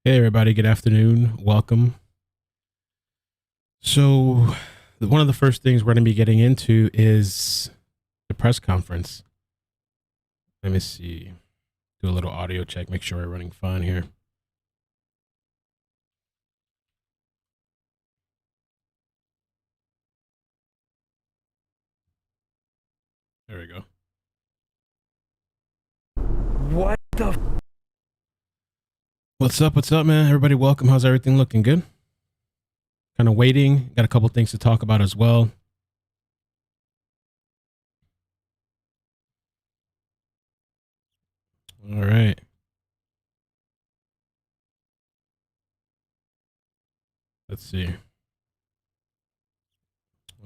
Hey, everybody. Good afternoon. Welcome. So, one of the first things we're going to be getting into is the press conference. Let me see. Do a little audio check. Make sure we're running fine here. There we go. What the? What's up? What's up, man? Everybody, welcome. How's everything looking? Good? Kind of waiting. Got a couple things to talk about as well. All right. Let's see.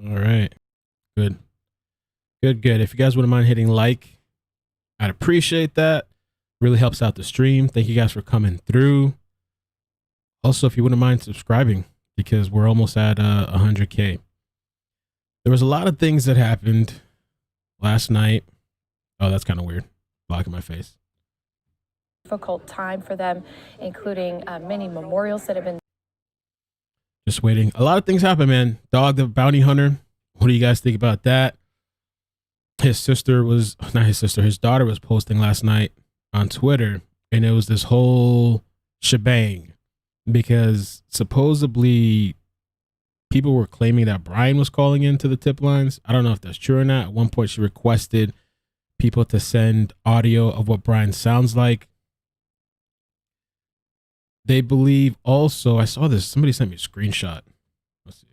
All right. Good. Good. If you guys wouldn't mind hitting like, I'd appreciate that. Really helps out the stream. Thank you guys for coming through. Also, if you wouldn't mind subscribing, because we're almost at 100K. There was a lot of things that happened last night. Oh, that's kind of weird. Blocking my face. Difficult time for them, including many memorials that have been. Just waiting. A lot of things happen, man. Dog the bounty hunter. What do you guys think about that? His daughter was posting last night on Twitter, and it was this whole shebang because supposedly people were claiming that Brian was calling into the tip lines. I don't know if that's true or not. At one point, she requested people to send audio of what Brian sounds like. They believe also, I saw this, somebody sent me a screenshot. Let's see.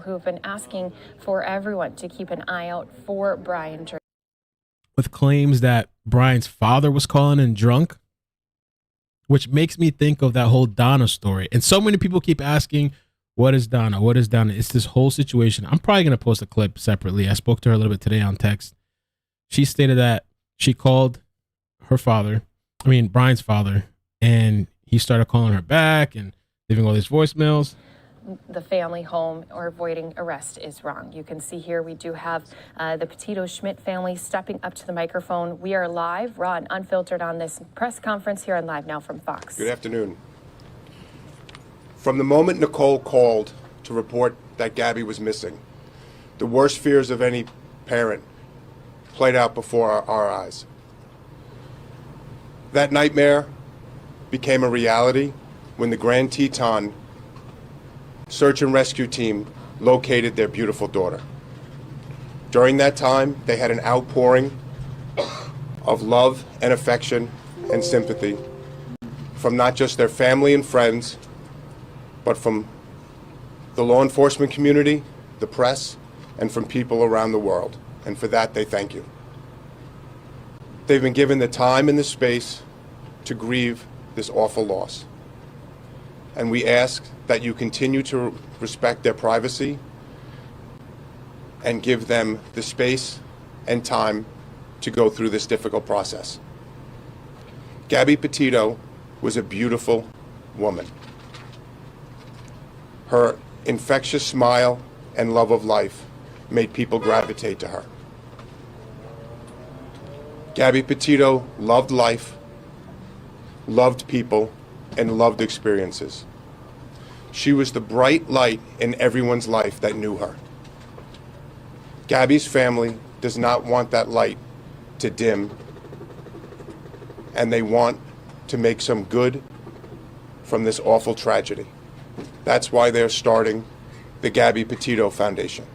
Who've been asking for everyone to keep an eye out for Brian. With claims that Brian's father was calling in drunk, which makes me think of that whole Donna story. And so many people keep asking, what is Donna? What is Donna? It's this whole situation. I'm probably going to post a clip separately. I spoke to her a little bit today on text. She stated that she called Brian's father, and he started calling her back and leaving all these voicemails. The family home or avoiding arrest is wrong. You can see here we do have the Petito Schmidt family stepping up to the microphone. We are live, raw and unfiltered on this press conference here on Live Now from Fox. Good afternoon. From the moment Nicole called to report that Gabby was missing, the worst fears of any parent played out before our eyes. That nightmare became a reality when the Grand Teton search and rescue team located their beautiful daughter. During that time, they had an outpouring of love and affection and sympathy from not just their family and friends, but from the law enforcement community, the press, and from people around the world. And for that, they thank you. They've been given the time and the space to grieve this awful loss. And we ask that you continue to respect their privacy and give them the space and time to go through this difficult process. Gabby Petito was a beautiful woman. Her infectious smile and love of life made people gravitate to her. Gabby Petito loved life, loved people, and loved experiences. She was the bright light in everyone's life that knew her. Gabby's family does not want that light to dim, and they want to make some good from this awful tragedy. That's why they're starting the Gabby Petito Foundation.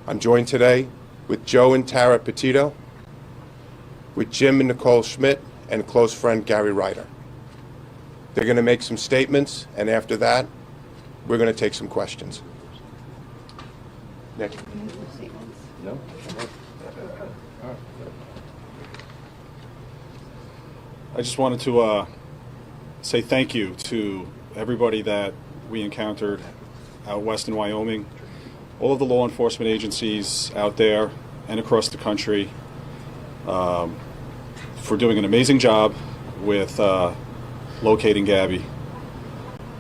I'm joined today with Joe and Tara Petito, with Jim and Nicole Schmidt, and close friend Gary Ryder. They're going to make some statements, and after that, we're going to take some questions. Nick? No? I just wanted to say thank you to everybody that we encountered out west in Wyoming, all of the law enforcement agencies out there and across the country for doing an amazing job with locating Gabby.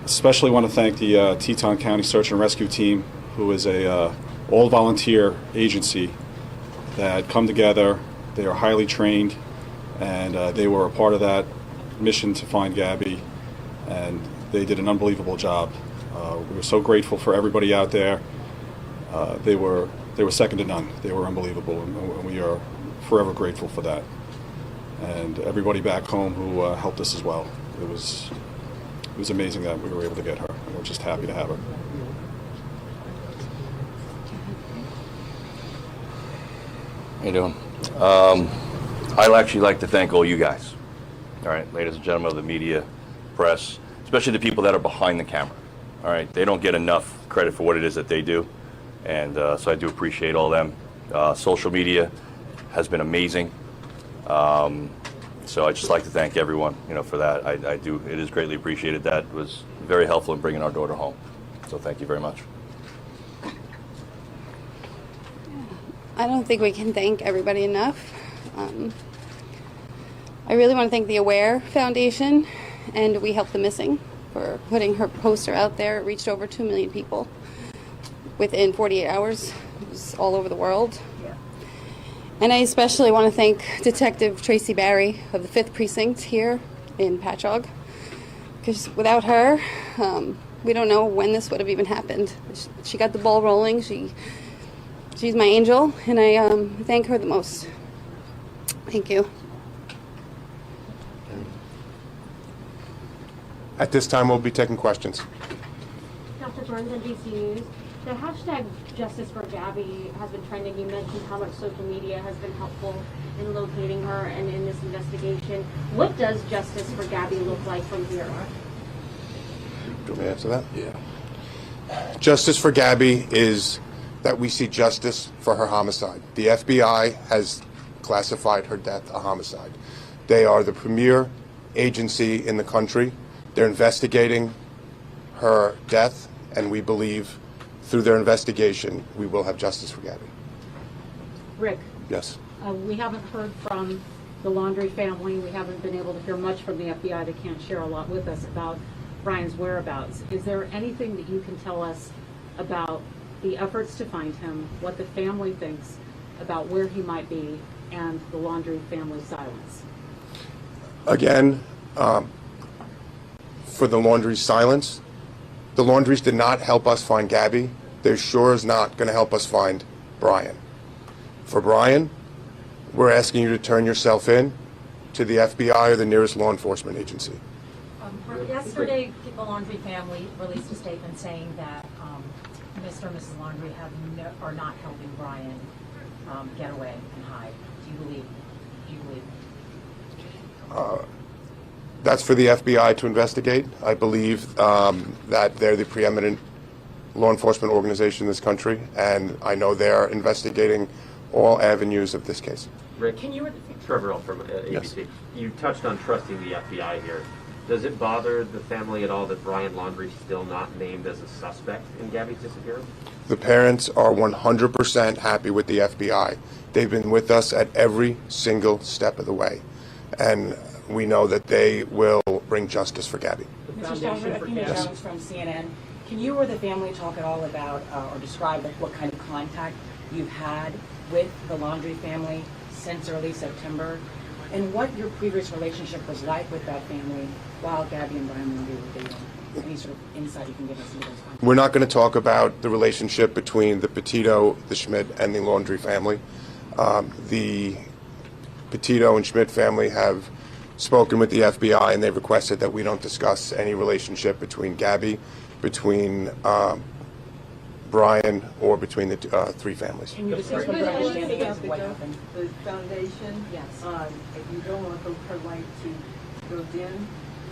Especially want to thank the Teton County Search and Rescue Team, who is a all-volunteer agency that come together. They are highly trained, and they were a part of that mission to find Gabby. and they did an unbelievable job. We were so grateful for everybody out there. They were second to none. They were unbelievable, and we are forever grateful for that. And everybody back home who helped us as well. It was amazing that we were able to get her, and we're just happy to have her. How you doing? I'd actually like to thank all you guys. All right, ladies and gentlemen of the media, press, especially the people that are behind the camera. All right, they don't get enough credit for what it is that they do, and so I do appreciate all them. Social media has been amazing, so I'd just like to thank everyone, for that. I do. It is greatly appreciated. That was very helpful in bringing our daughter home. So thank you very much. I don't think we can thank everybody enough. I really want to thank the AWARE Foundation and We Help the Missing for putting her poster out there. It reached over 2 million people within 48 hours. It was all over the world. Yeah. And I especially want to thank Detective Tracy Barry of the 5th Precinct here in Patchogue, because without her, we don't know when this would have even happened. She got the ball rolling. She's my angel, and I thank her the most. Thank you. At this time, we'll be taking questions. Dr. Burns, NBC News. The hashtag Justice for Gabby has been trending. You mentioned how much social media has been helpful in locating her and in this investigation. What does Justice for Gabby look like from here? Do you want me to answer that? Yeah. Justice for Gabby is that we see justice for her homicide. The FBI has classified her death a homicide. They are the premier agency in the country. They're investigating her death, and we believe through their investigation we will have justice for Gabby. Rick. Yes. We haven't heard from the Laundrie family. We haven't been able to hear much from the FBI. They can't share a lot with us about Brian's whereabouts. Is there anything that you can tell us about the efforts to find him, what the family thinks about where he might be, and the Laundrie family silence? Again, for the Laundrie's silence, the Laundries did not help us find Gabby. They're sure is not going to help us find Brian. For Brian, we're asking you to turn yourself in to the FBI or the nearest law enforcement agency. Yesterday, the Laundrie family released a statement saying that Mr. and Mrs. Laundrie are not helping Brian get away and hide. Do you believe? That's for the FBI to investigate. I believe that they're the preeminent law enforcement organization in this country, and I know they're investigating all avenues of this case. Rick, can you, Trevor from ABC, yes. You touched on trusting the FBI here. Does it bother the family at all that Brian Laundrie's still not named as a suspect in Gabby's disappearance? The parents are 100% happy with the FBI. They've been with us at every single step of the way, and we know that they will bring justice for Gabby. Mr. Statik, Nina Celie from CNN. Can you or the family talk at all about or describe what kind of contact you've had with the Laundrie family since early September, and what your previous relationship was like with that family while Gabby and Brian Laundrie were dating? Any sort of insight you can give us into those contacts? We're not going to talk about the relationship between the Petito, the Schmidt, and the Laundrie family. The Petito and Schmidt family have spoken with the FBI, and they've requested that we don't discuss any relationship between Gabby, between Brian, or between the three families. Can you discuss what your understanding is of what happened? The foundation, yes. You don't want her light to go dim,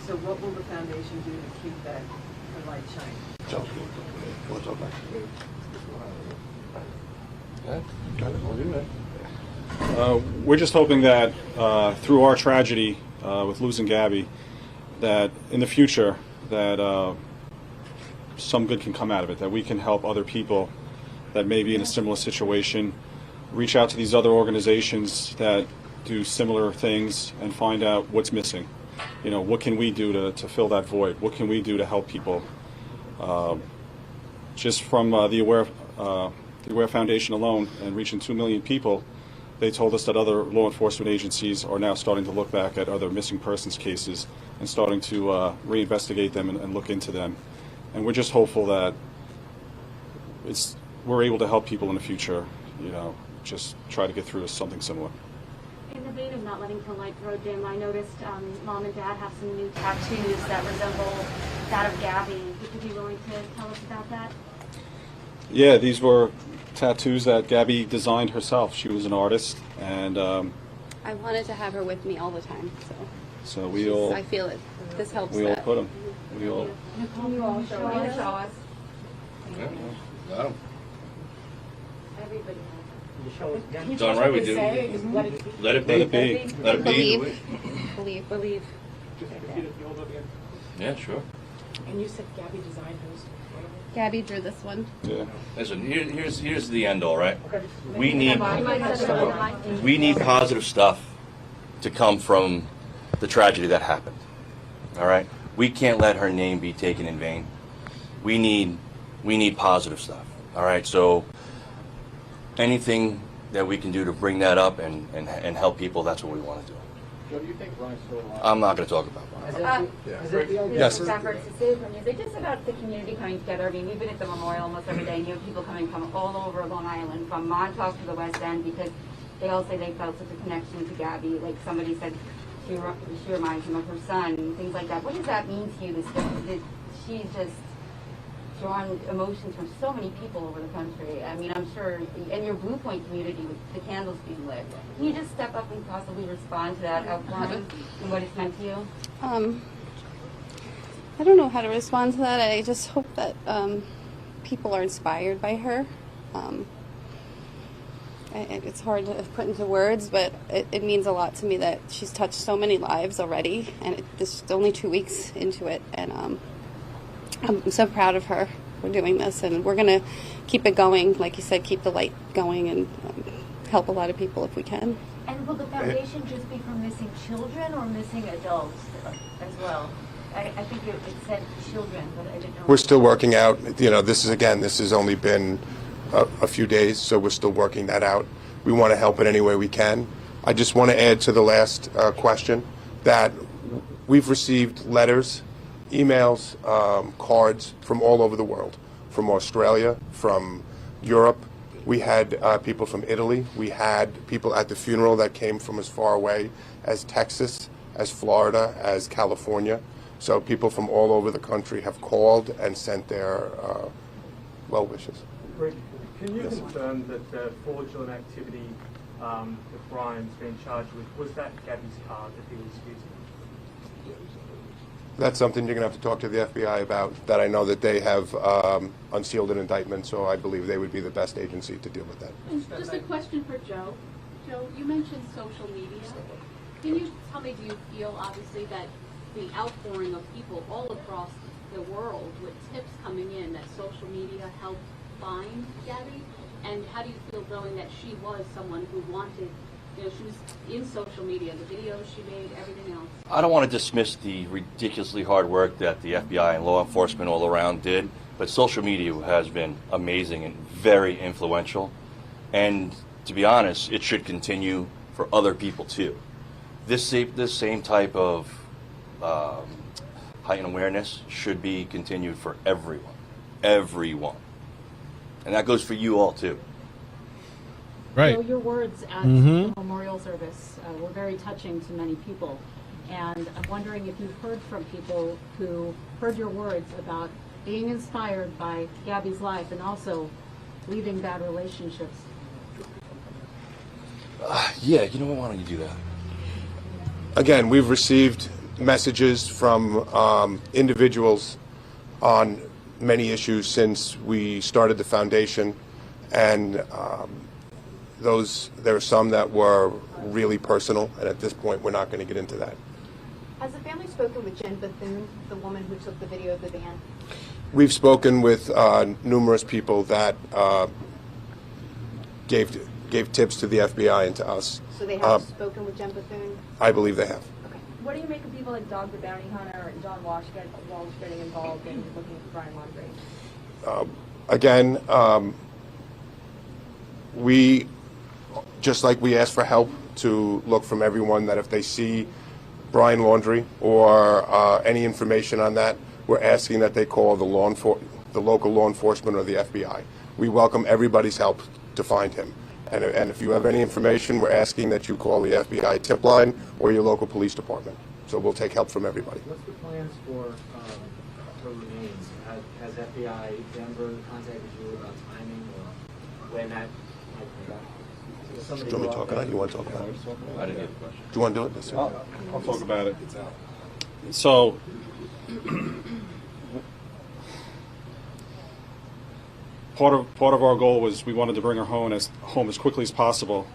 so what will the foundation do to keep that her light shining? We're just hoping that through our tragedy with losing Gabby, that in the future that some good can come out of it, that we can help other people that may be in a similar situation, reach out to these other organizations that do similar things and find out what's missing. You know, what can we do to fill that void? What can we do to help people? Just from the Aware Foundation alone and reaching 2 million people, they told us that other law enforcement agencies are now starting to look back at other missing persons cases and starting to reinvestigate them and look into them. And we're just hopeful that we're able to help people in the future, you know, just try to get through something similar. In the vein of not letting her light grow dim, I noticed Mom and Dad have some new tattoos that resemble that of Gabby. Would you be willing to tell us about that? Yeah, these were tattoos that Gabby designed herself. She was an artist, and I wanted to have her with me all the time, so we all. I feel it. This helps. We all put them. We all. Can you all show us? Got 'em. Everybody It's all right, we do. Let it be. Let it be. Let it be. Believe. Yeah, sure. And you said Gabby designed hers. Gabby drew this one. Yeah. Listen, here's the end all, right? We need positive stuff to come from the tragedy that happened. All right? We can't let her name be taken in vain. We need positive stuff. All right? So anything that we can do to bring that up and help people, that's what we want to do. Joe, do you think Brian's still alive? I'm not going to talk about that. Yes. Efforts to save him. Is it just about the community coming together? I mean, we've been at the memorial almost every day, and you have people coming from all over Long Island, from Montauk to the West End, because they all say they felt such a connection to Gabby. Like somebody said, she reminds them of her son, things like that. What does that mean to you? That she's just drawn emotions from so many people over the country. I mean, I'm sure, and your Blue Point community with the candles being lit. Can you just step up and possibly respond to that outpouring and what it's meant to you? I don't know how to respond to that. I just hope that people are inspired by her. It's hard to put into words, but it means a lot to me that she's touched so many lives already, and this is only 2 weeks into it, and I'm so proud of her for doing this, and we're going to keep it going. Like you said, keep the light going and help a lot of people if we can. And will the foundation just be for missing children or missing adults as well? I think it said children, but I didn't know. We're still working out, you know, this has only been a few days, so we're still working that out. We want to help in any way we can. I just want to add to the last question that we've received letters, emails, cards from all over the world, from Australia, from Europe. We had people from Italy. We had people at the funeral that came from as far away as Texas, as Florida, as California. So people from all over the country have called and sent their well wishes. Rick, can you confirm that the fraudulent activity that Brian's been charged with, was that Gabby's car that he was using? That's something you're going to have to talk to the FBI about. That I know that they have unsealed an indictment, so I believe they would be the best agency to deal with that. Just a question for Joe. Joe, you mentioned social media. Can you tell me, do you feel, obviously, that the outpouring of people all across the world with tips coming in, that social media helped find Gabby? And how do you feel knowing that she was someone who wanted, you know, she was in social media, the videos she made, everything else? I don't want to dismiss the ridiculously hard work that the FBI and law enforcement all around did, but social media has been amazing and very influential. And to be honest, it should continue for other people too. This same type of heightened awareness should be continued for everyone. Everyone. And that goes for you all too. Right. So your words at the memorial service were very touching to many people. And I'm wondering if you've heard from people who heard your words about being inspired by Gabby's life and also leaving bad relationships. Yeah, you know what, why don't you do that? Again, we've received messages from individuals on many issues since we started the foundation, and there are some that were really personal, and at this point we're not going to get into that. Has the family spoken with Jen Bethune, the woman who took the video of the van? We've spoken with numerous people that gave tips to the FBI and to us. So they have spoken with Jen Bethune? I believe they have. What do you make of people like Dog the Bounty Hunter and John Walsh getting involved in looking for Brian Laundrie? Again, we just like we ask for help to look from everyone that if they see Brian Laundrie or any information on that, we're asking that they call the local law enforcement or the FBI. We welcome everybody's help to find him. And if you have any information, we're asking that you call the FBI tip line or your local police department. So we'll take help from everybody. What's the plans for her remains? Has FBI Denver contacted you about timing or when that might come back? Do you want me to talk about it? You want to talk about it? I didn't get the question. Do you want to do it? Yes, sir. I'll talk about it. So, part of our goal was we wanted to bring her home as quickly as possible,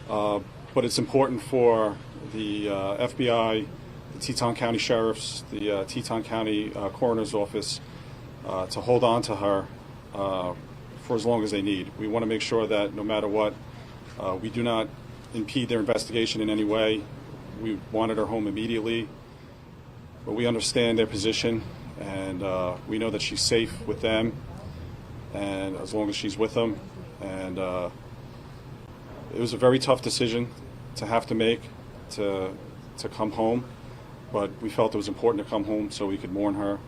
but it's important for the FBI, the Teton County Sheriff's, the Teton County Coroner's Office to hold on to her for as long as they need. We want to make sure that no matter what, we do not impede their investigation in any way. We wanted her home immediately, but we understand their position, and we know that she's safe with them, and as long as she's with them. And it was a very tough decision to have to make to come home, but we felt it was important to come home so we could mourn her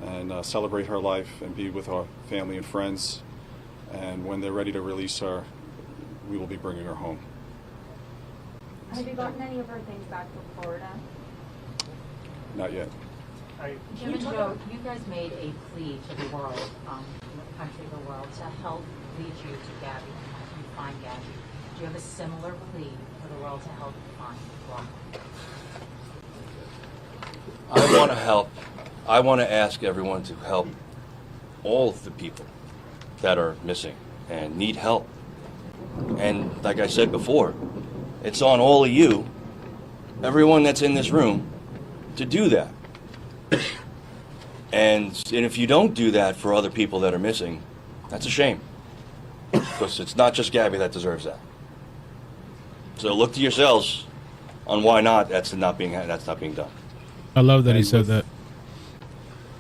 and celebrate her life and be with our family and friends. And when they're ready to release her, we will be bringing her home. Have you gotten any of her things back from Florida? Not yet. Jim and Joe, you guys made a plea to the world, the country, the world, to help lead you to Gabby and find Gabby. Do you have a similar plea for the world to help you find Brian? I want to help. I want to ask everyone to help all of the people that are missing and need help. And like I said before, it's on all of you, everyone that's in this room, to do that. And if you don't do that for other people that are missing, that's a shame. Because it's not just Gabby that deserves that. So look to yourselves on why not that's not being done. I love that he said that.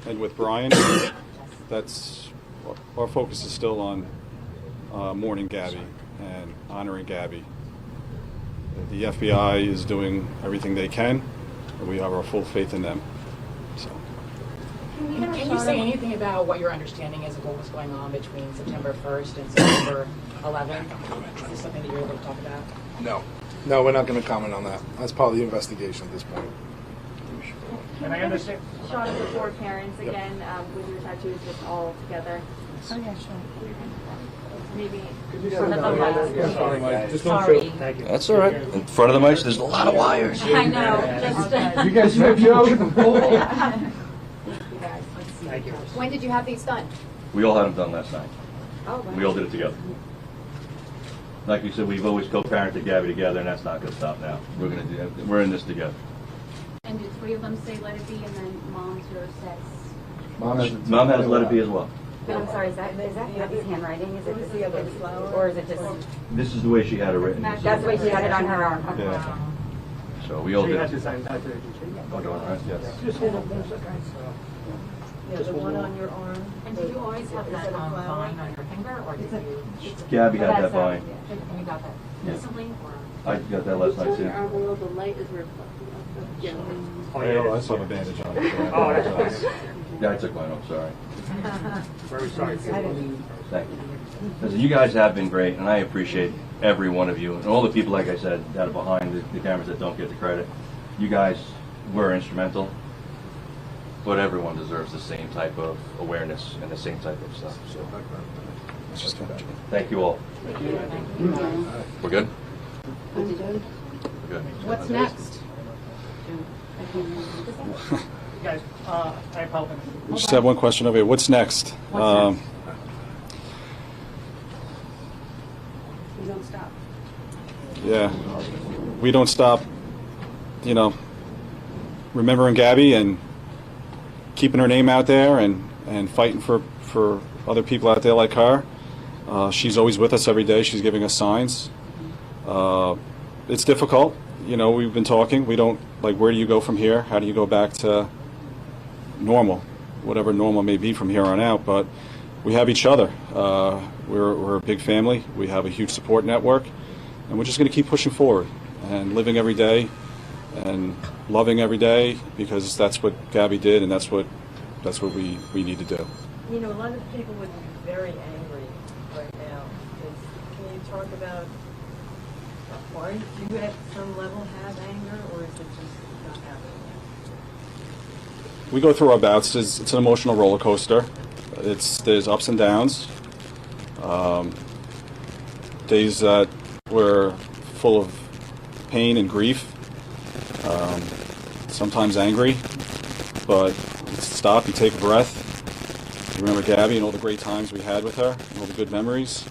And with Brian, that's our focus is still on mourning Gabby and honoring Gabby. The FBI is doing everything they can, and we have our full faith in them. So. Can you say anything about what your understanding is of what was going on between September 1st and September 11th? Is this something that you're able to talk about? No, we're not going to comment on that. That's part of the investigation at this point. And I understand. Shot of the four parents again with your tattoos just all together. Oh yeah, sure. Maybe. Just don't feel. Thank you. That's all right. In front of the mics, there's a lot of wires. I know. Just, You guys have your Thank you. When did you have these done? We all had them done last night. Oh, wow. We all did it together. Like you said, we've always co-parented Gabby together, and that's not going to stop now. We're in this together. And did three of them say let it be, and then mom's yours says? Mom has let it be as well. But I'm sorry, is that Gabby's handwriting? Is it this, or is it just? This is the way she had it written. That's the way she had it on her arm. Okay. Yeah. So we all She did had it. the same tattoo. Oh, do I? Yes. Just hold on 1 second. Yeah, the one on your arm. and did you always have that vine on your finger, or did you? Gabby had that vine. You got that Yeah. recently, or? I got that last night too. Below the light is reflective of the Oh, yeah. I still have a bandage on it. Oh, that's nice. Yeah, I took mine off, sorry. Very sorry. Thank you. Listen, you guys have been great, and I appreciate every one of you, and all the people, like I said, that are behind the cameras that don't get the credit. You guys were instrumental, but everyone deserves the same type of awareness and the same type of stuff. So, thank you all. We're good? We're good. What's next? Guys, I apologize. We just have one question over here. What's next? We don't stop. Yeah, we don't stop, remembering Gabby and keeping her name out there and fighting for other people out there like her. She's always with us every day. She's giving us signs. It's difficult. We've been talking. We don't, where do you go from here? How do you go back to normal, whatever normal may be from here on out? But we have each other. We're a big family. We have a huge support network. we're just going to keep pushing forward and living every day and loving every day, because that's what Gabby did, and that's what we need to do. You know, a lot of people would be very angry right now. Can you talk about why do you at some level have anger, or is it just not happening yet? We go through our bouts. It's an emotional roller coaster. There's ups and downs. Days that we're full of pain and grief. Sometimes angry, but you stop, you take a breath, you remember Gabby and all the great times we had with her, and all the good memories,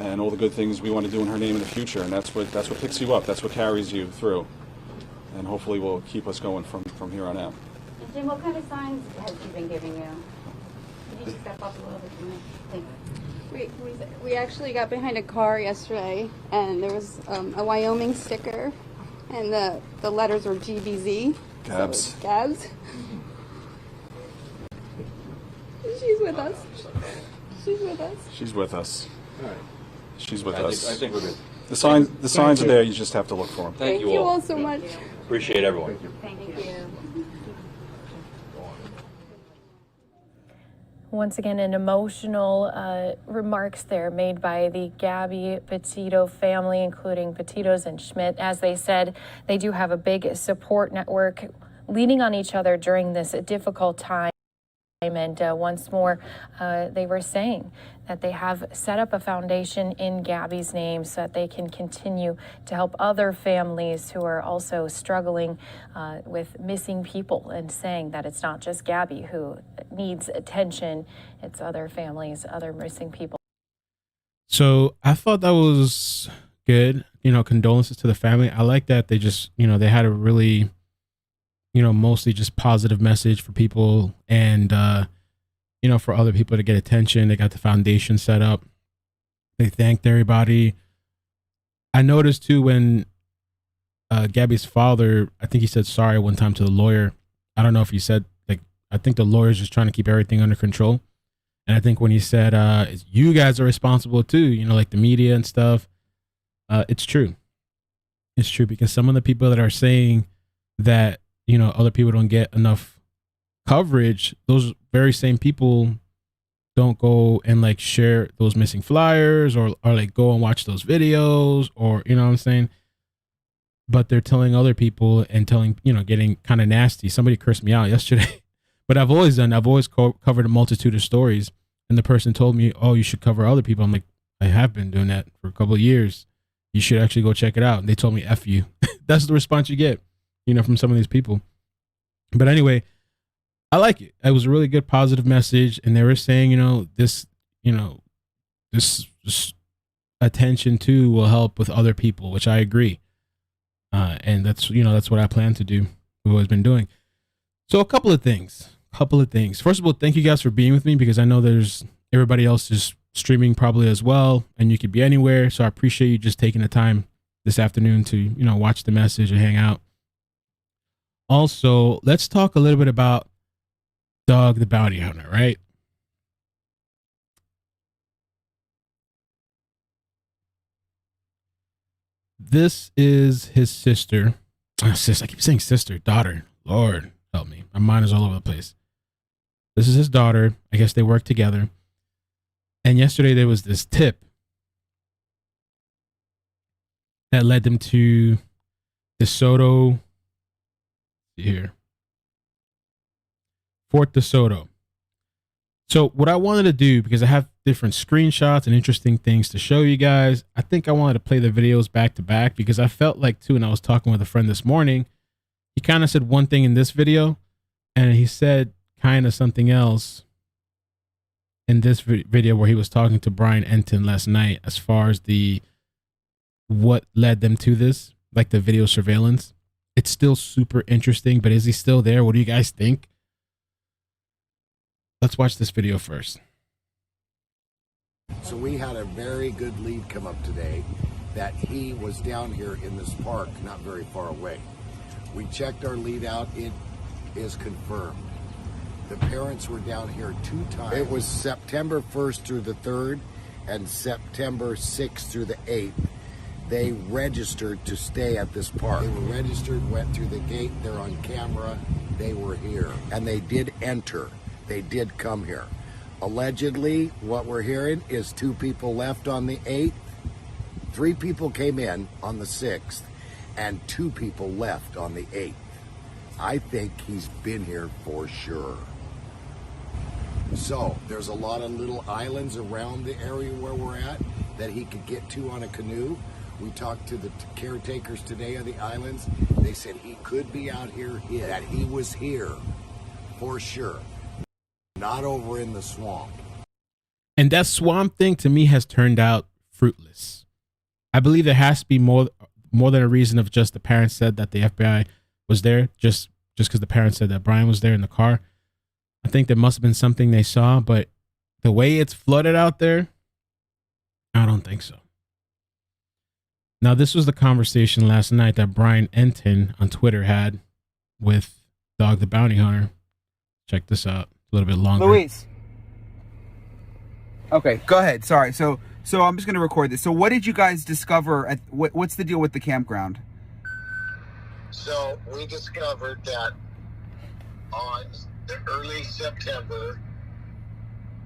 and all the good things we want to do in her name in the future, and that's what picks you up, that's what carries you through, and hopefully will keep us going from here on out. And Jim, what kind of signs has she been giving you? Could you just step up a little bit for me? Thank you. We actually got behind a car yesterday, and there was a Wyoming sticker, and the letters were GBZ. Gabs. So Gabs. She's with us. She's with us. She's with us. All right. She's with I us. think we're good. The signs are there, you just have to look for them. Thank you You all. all so much. Appreciate everyone. Thank you. Once again, an emotional remarks there made by the Gabby Petito family, including Petitos and Schmidt. As they said, they do have a big support network leaning on each other during this difficult time. And once more, they were saying that they have set up a foundation in Gabby's name so that they can continue to help other families who are also struggling with missing people, and saying that it's not just Gabby who needs attention, it's other families, other missing people. So I thought that was good. You know, condolences to the family. I like that they just, you know, they had a really, you know, mostly just positive message for people, and you know, for other people to get attention. They got the foundation set up. They thanked everybody. I noticed too when Gabby's father, I think he said sorry one time to the lawyer. I don't know if he said, like, I think the lawyer's just trying to keep everything under control. And I think when he said, you guys are responsible too, you know, like the media and stuff, it's true. It's true, because some of the people that are saying that, you know, other people don't get enough coverage, those very same people don't go and like share those missing flyers, or like go and watch those videos, or, you know what I'm saying? But they're telling other people and telling, you know, getting kind of nasty. Somebody cursed me out yesterday, but I've always covered a multitude of stories, and the person told me, oh, you should cover other people. I'm like, I have been doing that for a couple of years. You should actually go check it out. And they told me, F you. That's the response you get, you know, from some of these people. But anyway, I like it. It was a really good positive message. And they were saying, you know, this attention too will help with other people, which I agree. And that's, you know, that's what I plan to do. We've always been doing. So a couple of things. First of all, thank you guys for being with me, because I know there's everybody else is streaming probably as well, and you could be anywhere. So I appreciate you just taking the time this afternoon to, you know, watch the message and hang out. Also, let's talk a little bit about Dog the Bounty Hunter, right? This is his sister. I keep saying sister, daughter. Lord help me. My mind is all over the place. This is his daughter. I guess they work together. And yesterday there was this tip that led them to DeSoto. Here. Fort Desoto. So what I wanted to do, because I have different screenshots and interesting things to show you guys, I think I wanted to play the videos back to back, because I felt like too, and I was talking with a friend this morning, he kind of said one thing in this video, and he said kind of something else in this video where he was talking to Brian Enton last night, as far as what led them to this, like the video surveillance. It's still super interesting, but is he still there? What do you guys think? Let's watch this video first. So we had a very good lead come up today that he was down here in this park, not very far away. We checked our lead out. It is confirmed. The parents were down here 2 times. It was September 1st through the 3rd and September 6th through the 8th. they registered to stay at this park. They were registered, went through the gate, they're on camera, they were here. And they did enter. They did come here. Allegedly, what we're hearing is 2 people left on the 8th. 3 people came in on the 6th, and 2 people left on the 8th. I think he's been here for sure. So, there's a lot of little islands around the area where we're at that he could get to on a canoe. We talked to the caretakers today of the islands. They said he could be out here, that he was here for sure. Not over in the swamp. And that swamp thing to me has turned out fruitless. I believe there has to be more than a reason of just the parents said that the FBI was there, just because the parents said that Brian was there in the car. I think there must have been something they saw, but the way it's flooded out there, I don't think so. Now, this was the conversation last night that Brian Enton on Twitter had with Dog the Bounty Hunter. Check this out. A little bit longer. Luis. Okay, go ahead. Sorry. So I'm just going to record this. So what did you guys discover? What's the deal with the campground? So we discovered that on the early September,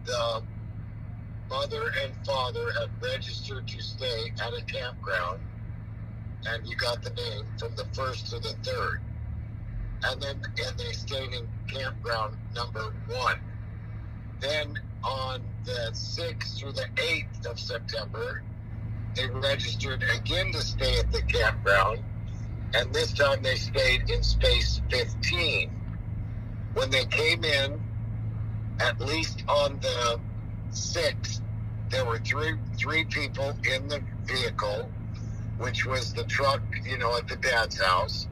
the mother and father had registered to stay at a campground, and you got the name from the 1st to the 3rd. And they stayed in campground number 1. Then on the 6th through the 8th of September, they registered again to stay at the campground, and this time they stayed in space 15. When they came in, at least on the 6th, there were three people in the vehicle, which was the truck, at the dad's house.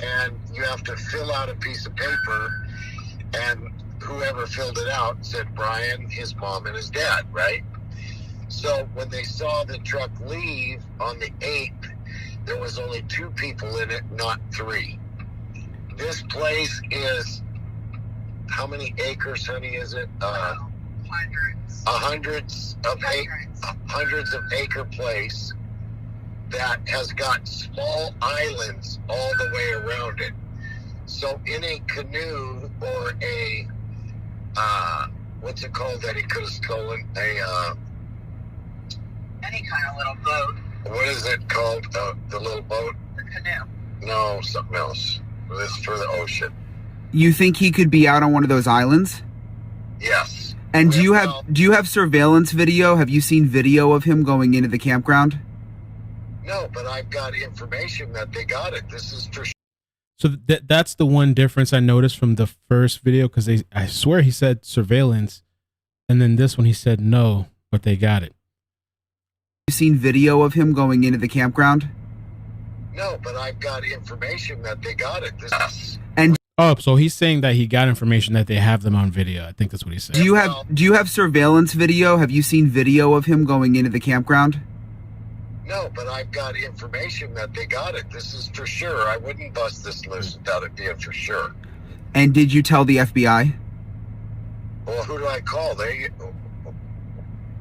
And you have to fill out a piece of paper, and whoever filled it out said Brian, his mom, and his dad, right? So when they saw the truck leave on the 8th, there was only 2 people in it, not 3. This place is, how many acres, honey, is it? Hundreds of acre place that has got small islands all the way around it. So in a canoe or a, what's it called that he could have stolen? Any kind of little boat. What is it called? The little boat? The canoe. No, something else. This is for the ocean. You think he could be out on one of those islands? Yes. And do you have surveillance video? Have you seen video of him going into the campground? No, but I've got information that they got it. This is for sure. So that's the one difference I noticed from the first video, because I swear he said surveillance, and then this one he said no, but they got it. You seen video of him going into the campground? No, but I've got information that they got it. So he's saying that he got information that they have them on video. I think that's what he said. Do you have surveillance video? Have you seen video of him going into the campground? No, but I've got information that they got it. This is for sure. I wouldn't bust this loose without it being for sure. And did you tell the FBI? Well, who do I call? They're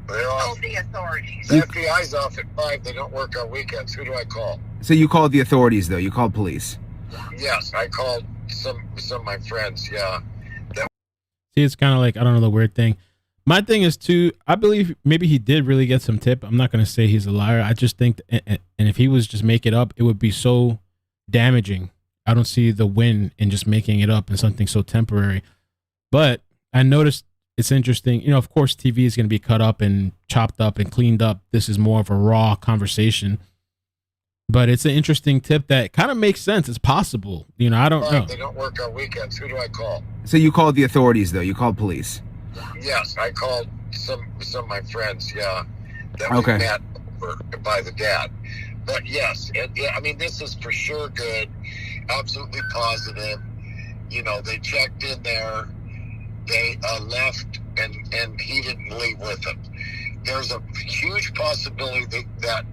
off. The authorities. The FBI's off at 5. They don't work on weekends. Who do I call? So you called the authorities, though? You called police? Yes, I called some of my friends, yeah. See, it's kind of like, I don't know, the weird thing. My thing is, too, I believe maybe he did really get some tip. I'm not going to say he's a liar. I just think, and if he was just make it up, it would be so damaging. I don't see the win in just making it up and something so temporary. But I noticed it's interesting. Of course, TV is going to be cut up and chopped up and cleaned up. This is more of a raw conversation. But it's an interesting tip that kind of makes sense. It's possible. I don't know. They don't work on weekends. Who do I call? So you called the authorities, though? You called police? Yes, I called some of my friends, yeah, that okay. we met by the dad. But yes, this is for sure good, absolutely positive. They checked in there, they left, and he didn't leave with them. There's a huge possibility that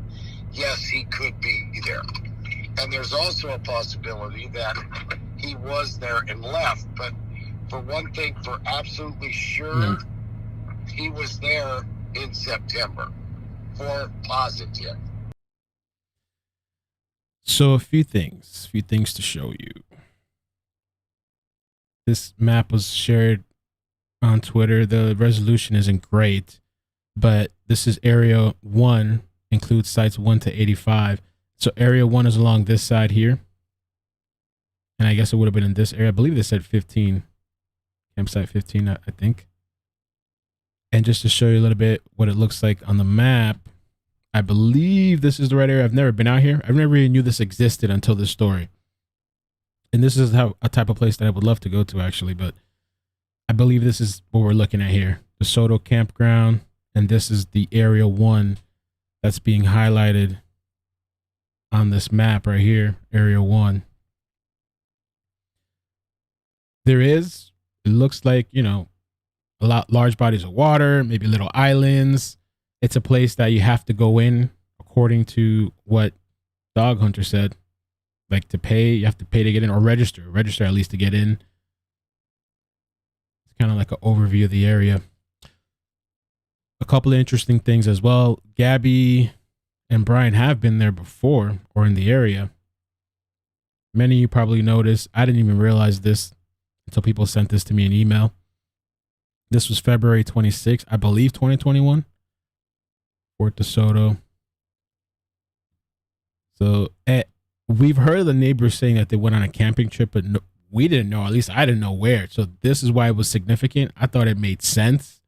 yes, he could be there. And there's also a possibility that he was there and left. But for one thing, for absolutely sure, he was there in September. For positive. So a few things to show you. This map was shared on Twitter. The resolution isn't great, but this is area 1, includes sites 1 to 85. So area 1 is along this side here. And I guess it would have been in this area. I believe they said 15. Campsite 15, I think. And just to show you a little bit what it looks like on the map, I believe this is the right area. I've never been out here. I've never even knew this existed until this story. And this is a type of place that I would love to go to, actually. But I believe this is what we're looking at here. Desoto Campground. And this is the area 1 that's being highlighted on this map right here. Area 1. There is, it looks like, you know, large bodies of water, maybe little islands. It's a place that you have to go in, according to what Dog Hunter said. Like to pay, you have to pay to get in, or register at least to get in. It's kind of like an overview of the area. A couple of interesting things as well. Gabby and Brian have been there before, or in the area. Many of you probably noticed. I didn't even realize this until people sent this to me in email. This was February 26th, I believe, 2021. Fort Desoto. So we've heard of the neighbors saying that they went on a camping trip, but no, we didn't know, at least I didn't know where. So this is why it was significant. I thought it made sense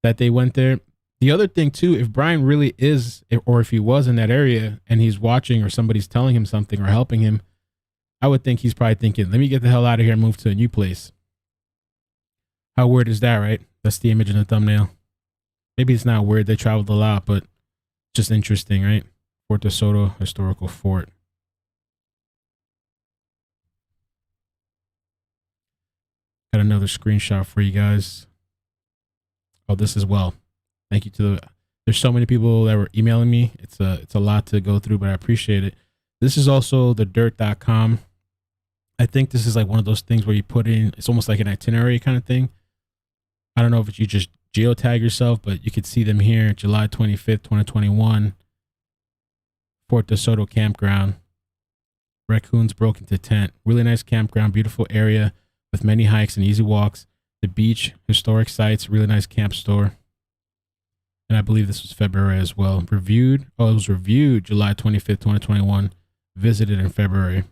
that they went there. The other thing too, if Brian really is, or if he was in that area and he's watching, or somebody's telling him something or helping him, I would think he's probably thinking, let me get the hell out of here and move to a new place. How weird is that, right? That's the image in the thumbnail. Maybe it's not weird. They traveled a lot, but just interesting, right? Fort Desoto Historical Fort. Got another screenshot for you guys. Oh, this as well. Thank you to there's so many people that were emailing me. It's a lot to go through, but I appreciate it. This is also the dirt.com. I think this is like one of those things where you put in, it's almost like an itinerary kind of thing. I don't know if you just geotag yourself, but you could see them here. July 25th, 2021. Fort Desoto Campground. Raccoons broke into tent. Really nice campground, beautiful area with many hikes and easy walks. The beach, historic sites, really nice camp store. And I believe this was February as well. Reviewed. Oh, it was reviewed July 25th, 2021. Visited in February.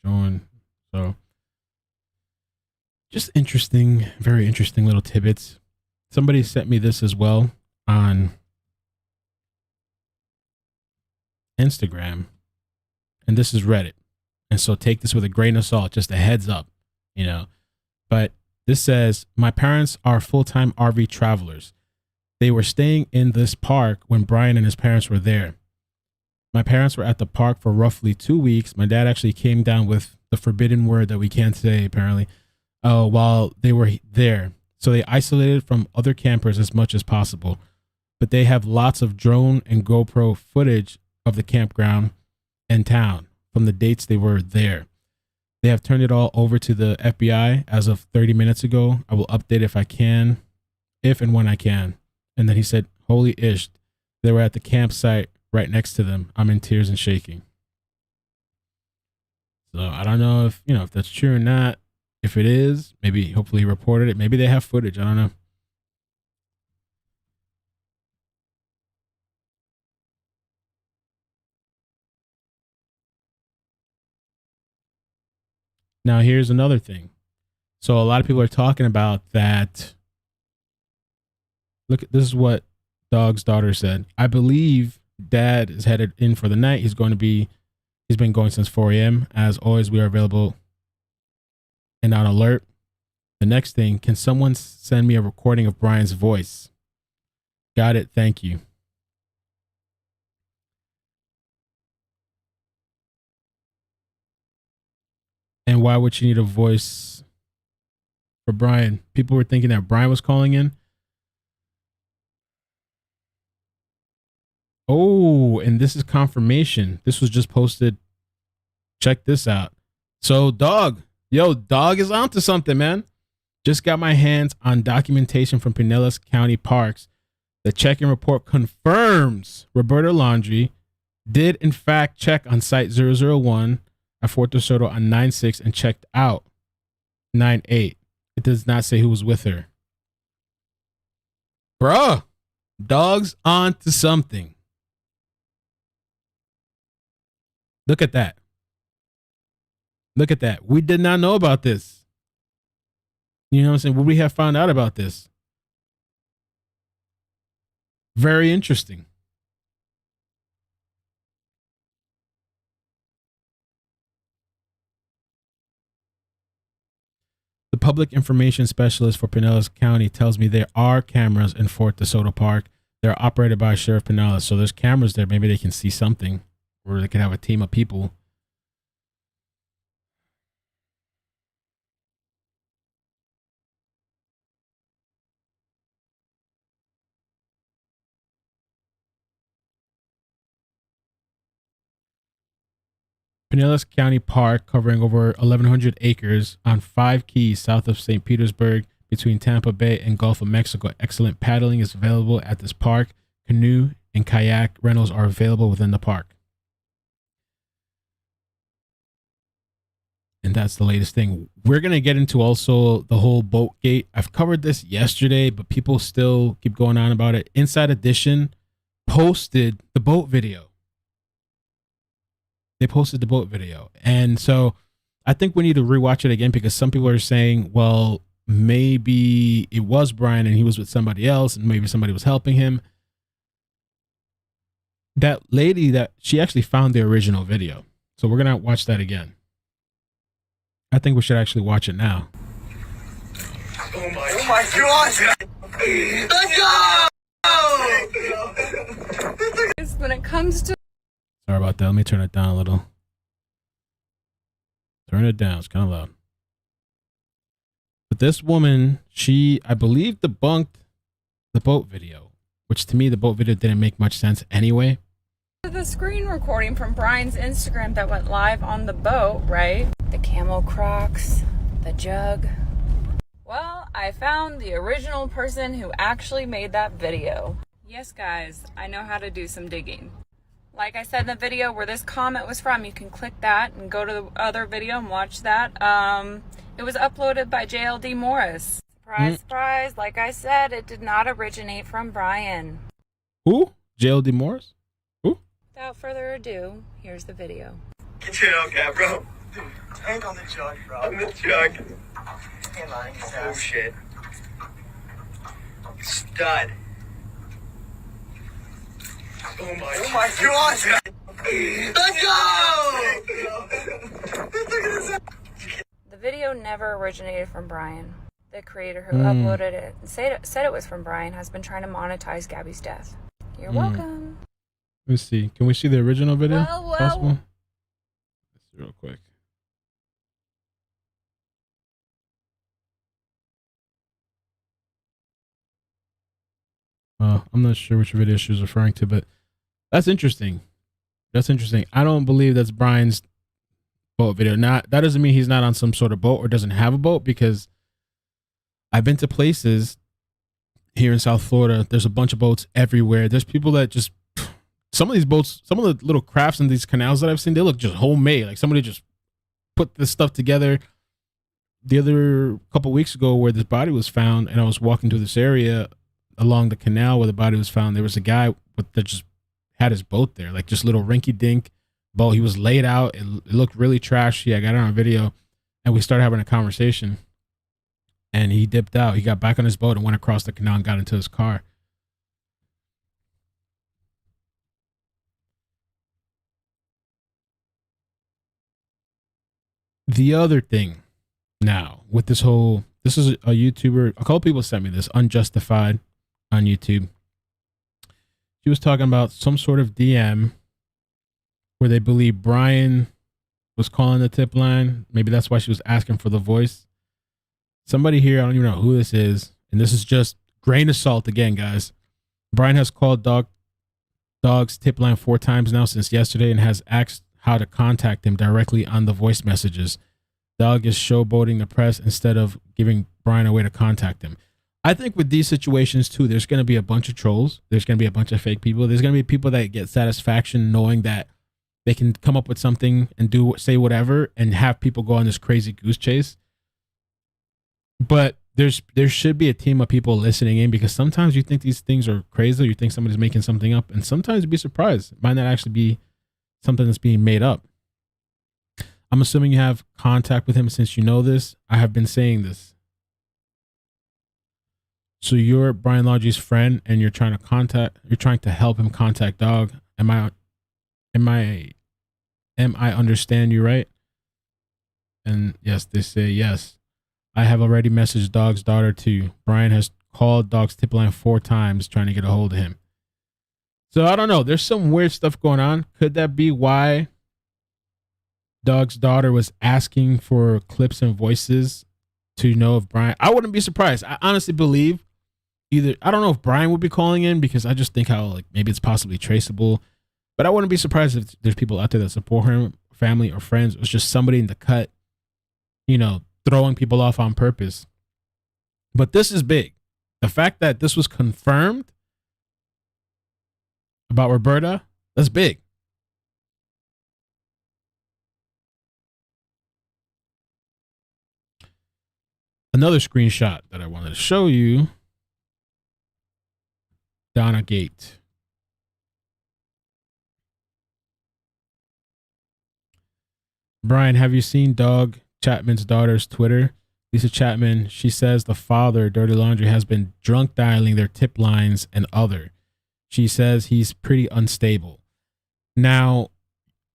Join. So just interesting, very interesting little tidbits. Somebody sent me this as well on Instagram. And this is Reddit. And so take this with a grain of salt, just a heads up, you know. But this says, my parents are full-time RV travelers. They were staying in this park when Brian and his parents were there. My parents were at the park for roughly 2 weeks. My dad actually came down with the forbidden word that we can't say, apparently, while they were there. So they isolated from other campers as much as possible. But they have lots of drone and GoPro footage of the campground and town from the dates they were there. They have turned it all over to the FBI as of 30 minutes ago. I will update if I can, if and when I can. And then he said, holy ish, they were at the campsite right next to them. I'm in tears and shaking. So I don't know if, you know, if that's true or not. If it is, maybe hopefully he reported it. Maybe they have footage. I don't know. Now, here's another thing. So a lot of people are talking about that. Look, this is what Dog's daughter said. I believe Dad is headed in for the night. He's been going since 4 a.m. As always, we are available and on alert. The next thing, can someone send me a recording of Brian's voice? Got it. Thank you. And why would you need a voice for Brian? People were thinking that Brian was calling in. Oh, and this is confirmation. This was just posted. Check this out. So Dog is onto something, man. Just got my hands on documentation from Pinellas County Parks The check-in report confirms Roberta Laundrie did in fact check on site 001 at Fort Desoto on 9/6 and checked out 9/8. It does not say who was with her. Bruh, dog's on to something. Look at that. Look at that. We did not know about this. You know what I'm saying? Would we have found out about this? Very interesting. The public information specialist for Pinellas County tells me there are cameras in Fort DeSoto Park. They're operated by Sheriff Pinellas. So there's cameras there. Maybe they can see something, or they could have a team of people. Pinellas County Park, covering over 1,100 acres on 5 keys south of St. Petersburg between Tampa Bay and Gulf of Mexico. Excellent paddling is available at this park. Canoe and kayak rentals are available within the park. And that's the latest thing. We're going to get into also the whole boat gate. I've covered this yesterday, but people still keep going on about it. Inside Edition posted the boat video. They posted the boat video. And so I think we need to rewatch it again, because some people are saying, well, maybe it was Brian and he was with somebody else and maybe somebody was helping him. That lady, that she actually found the original video. So we're going to watch that again. I think we should actually watch it now. Oh my God! Let's go! When it comes to... Sorry about that. Let me turn it down a little. Turn it down. It's kind of loud. But this woman, she, I believe, debunked the boat video, which to me, the boat video didn't make much sense anyway. The screen recording from Brian's Instagram that went live on the boat, right? The camel Crocs, the jug. Well, I found the original person who actually made that video. Yes, guys, I know how to do some digging. Like I said in the video where this comment was from, you can click that and go to the other video and watch that. It was uploaded by JLD Morris. Surprise, surprise. Like I said, it did not originate from Brian. Who? JLD Morris? Who? Without further ado, here's the video. Chill out, cat, bro. Dude, tank on the jug, bro. On the jug. Oh, shit. Stud. Oh my God! Let's go! The video never originated from Brian. The creator who uploaded it and said it was from Brian has been trying to monetize Gabby's death. You're welcome. Let's see. Can we see the original video? Well. Possible? Let's see real quick. I'm not sure which video she was referring to, but that's interesting. That's interesting. I don't believe that's Brian's boat video. That doesn't mean he's not on some sort of boat or doesn't have a boat, because I've been to places here in South Florida. There's a bunch of boats everywhere. There's people that just, some of these boats, some of the little crafts in these canals that I've seen, they look just homemade. Like somebody just put this stuff together. The other couple weeks ago where this body was found, and I was walking through this area along the canal where the body was found, there was a guy that just had his boat there, like just little rinky dink boat. He was laid out. It looked really trashy. I got it on video, and we started having a conversation, and he dipped out. He got back on his boat and went across the canal and got into his car. The other thing now with this whole, this is a YouTuber, a couple people sent me this, Unjustified on YouTube. She was talking about some sort of DM where they believe Brian was calling the tip line. Maybe that's why she was asking for the voice. Somebody here, I don't even know who this is, and this is just grain of salt again, guys. Brian has called Dog's tip line 4 times now since yesterday and has asked how to contact him directly on the voice messages. Dog is showboating the press instead of giving Brian a way to contact him. I think with these situations too, there's going to be a bunch of trolls. There's going to be a bunch of fake people. There's going to be people that get satisfaction knowing that they can come up with something and say whatever and have people go on this crazy goose chase. But there should be a team of people listening in, because sometimes you think these things are crazy. Or you think somebody's making something up, and sometimes you'd be surprised. It might not actually be something that's being made up. I'm assuming you have contact with him since you know this. I have been saying this. So you're Brian Laundrie's friend, and you're trying to help him contact dog. Am I understand you right? And yes, they say yes. I have already messaged dog's daughter too. Brian has called dog's tip line 4 times trying to get a hold of him. So I don't know. There's some weird stuff going on. Could that be why dog's daughter was asking for clips and voices to know if Brian? I wouldn't be surprised. I honestly believe I don't know if Brian would be calling in, because I just think how like maybe it's possibly traceable. But I wouldn't be surprised if there's people out there that support him, family or friends. It was just somebody in the cut, throwing people off on purpose. But this is big. The fact that this was confirmed about Roberta, that's big. Another screenshot that I wanted to show you. Donna Gate. Brian, have you seen Dog Chapman's daughter's Twitter? Lisa Chapman, she says the father, Dirty Laundrie, has been drunk dialing their tip lines and other. She says he's pretty unstable. Now,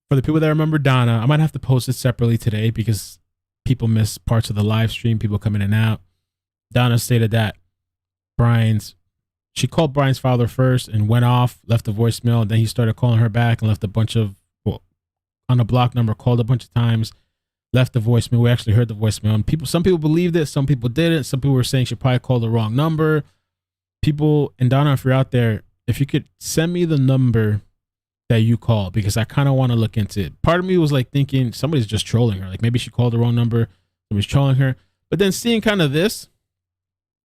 for the people that remember Donna, I might have to post it separately today because people miss parts of the live stream, people come in and out. Donna stated that she called Brian's father first and went off, left a voicemail, and then he started calling her back and left a bunch of, on a block number, called a bunch of times, left the voicemail. We actually heard the voicemail. And some people believed it, some people didn't. Some people were saying she probably called the wrong number. People, and Donna, if you're out there, if you could send me the number that you called, because I kind of want to look into it. Part of me was like thinking somebody's just trolling her. Like maybe she called the wrong number, somebody's trolling her. But then seeing kind of this,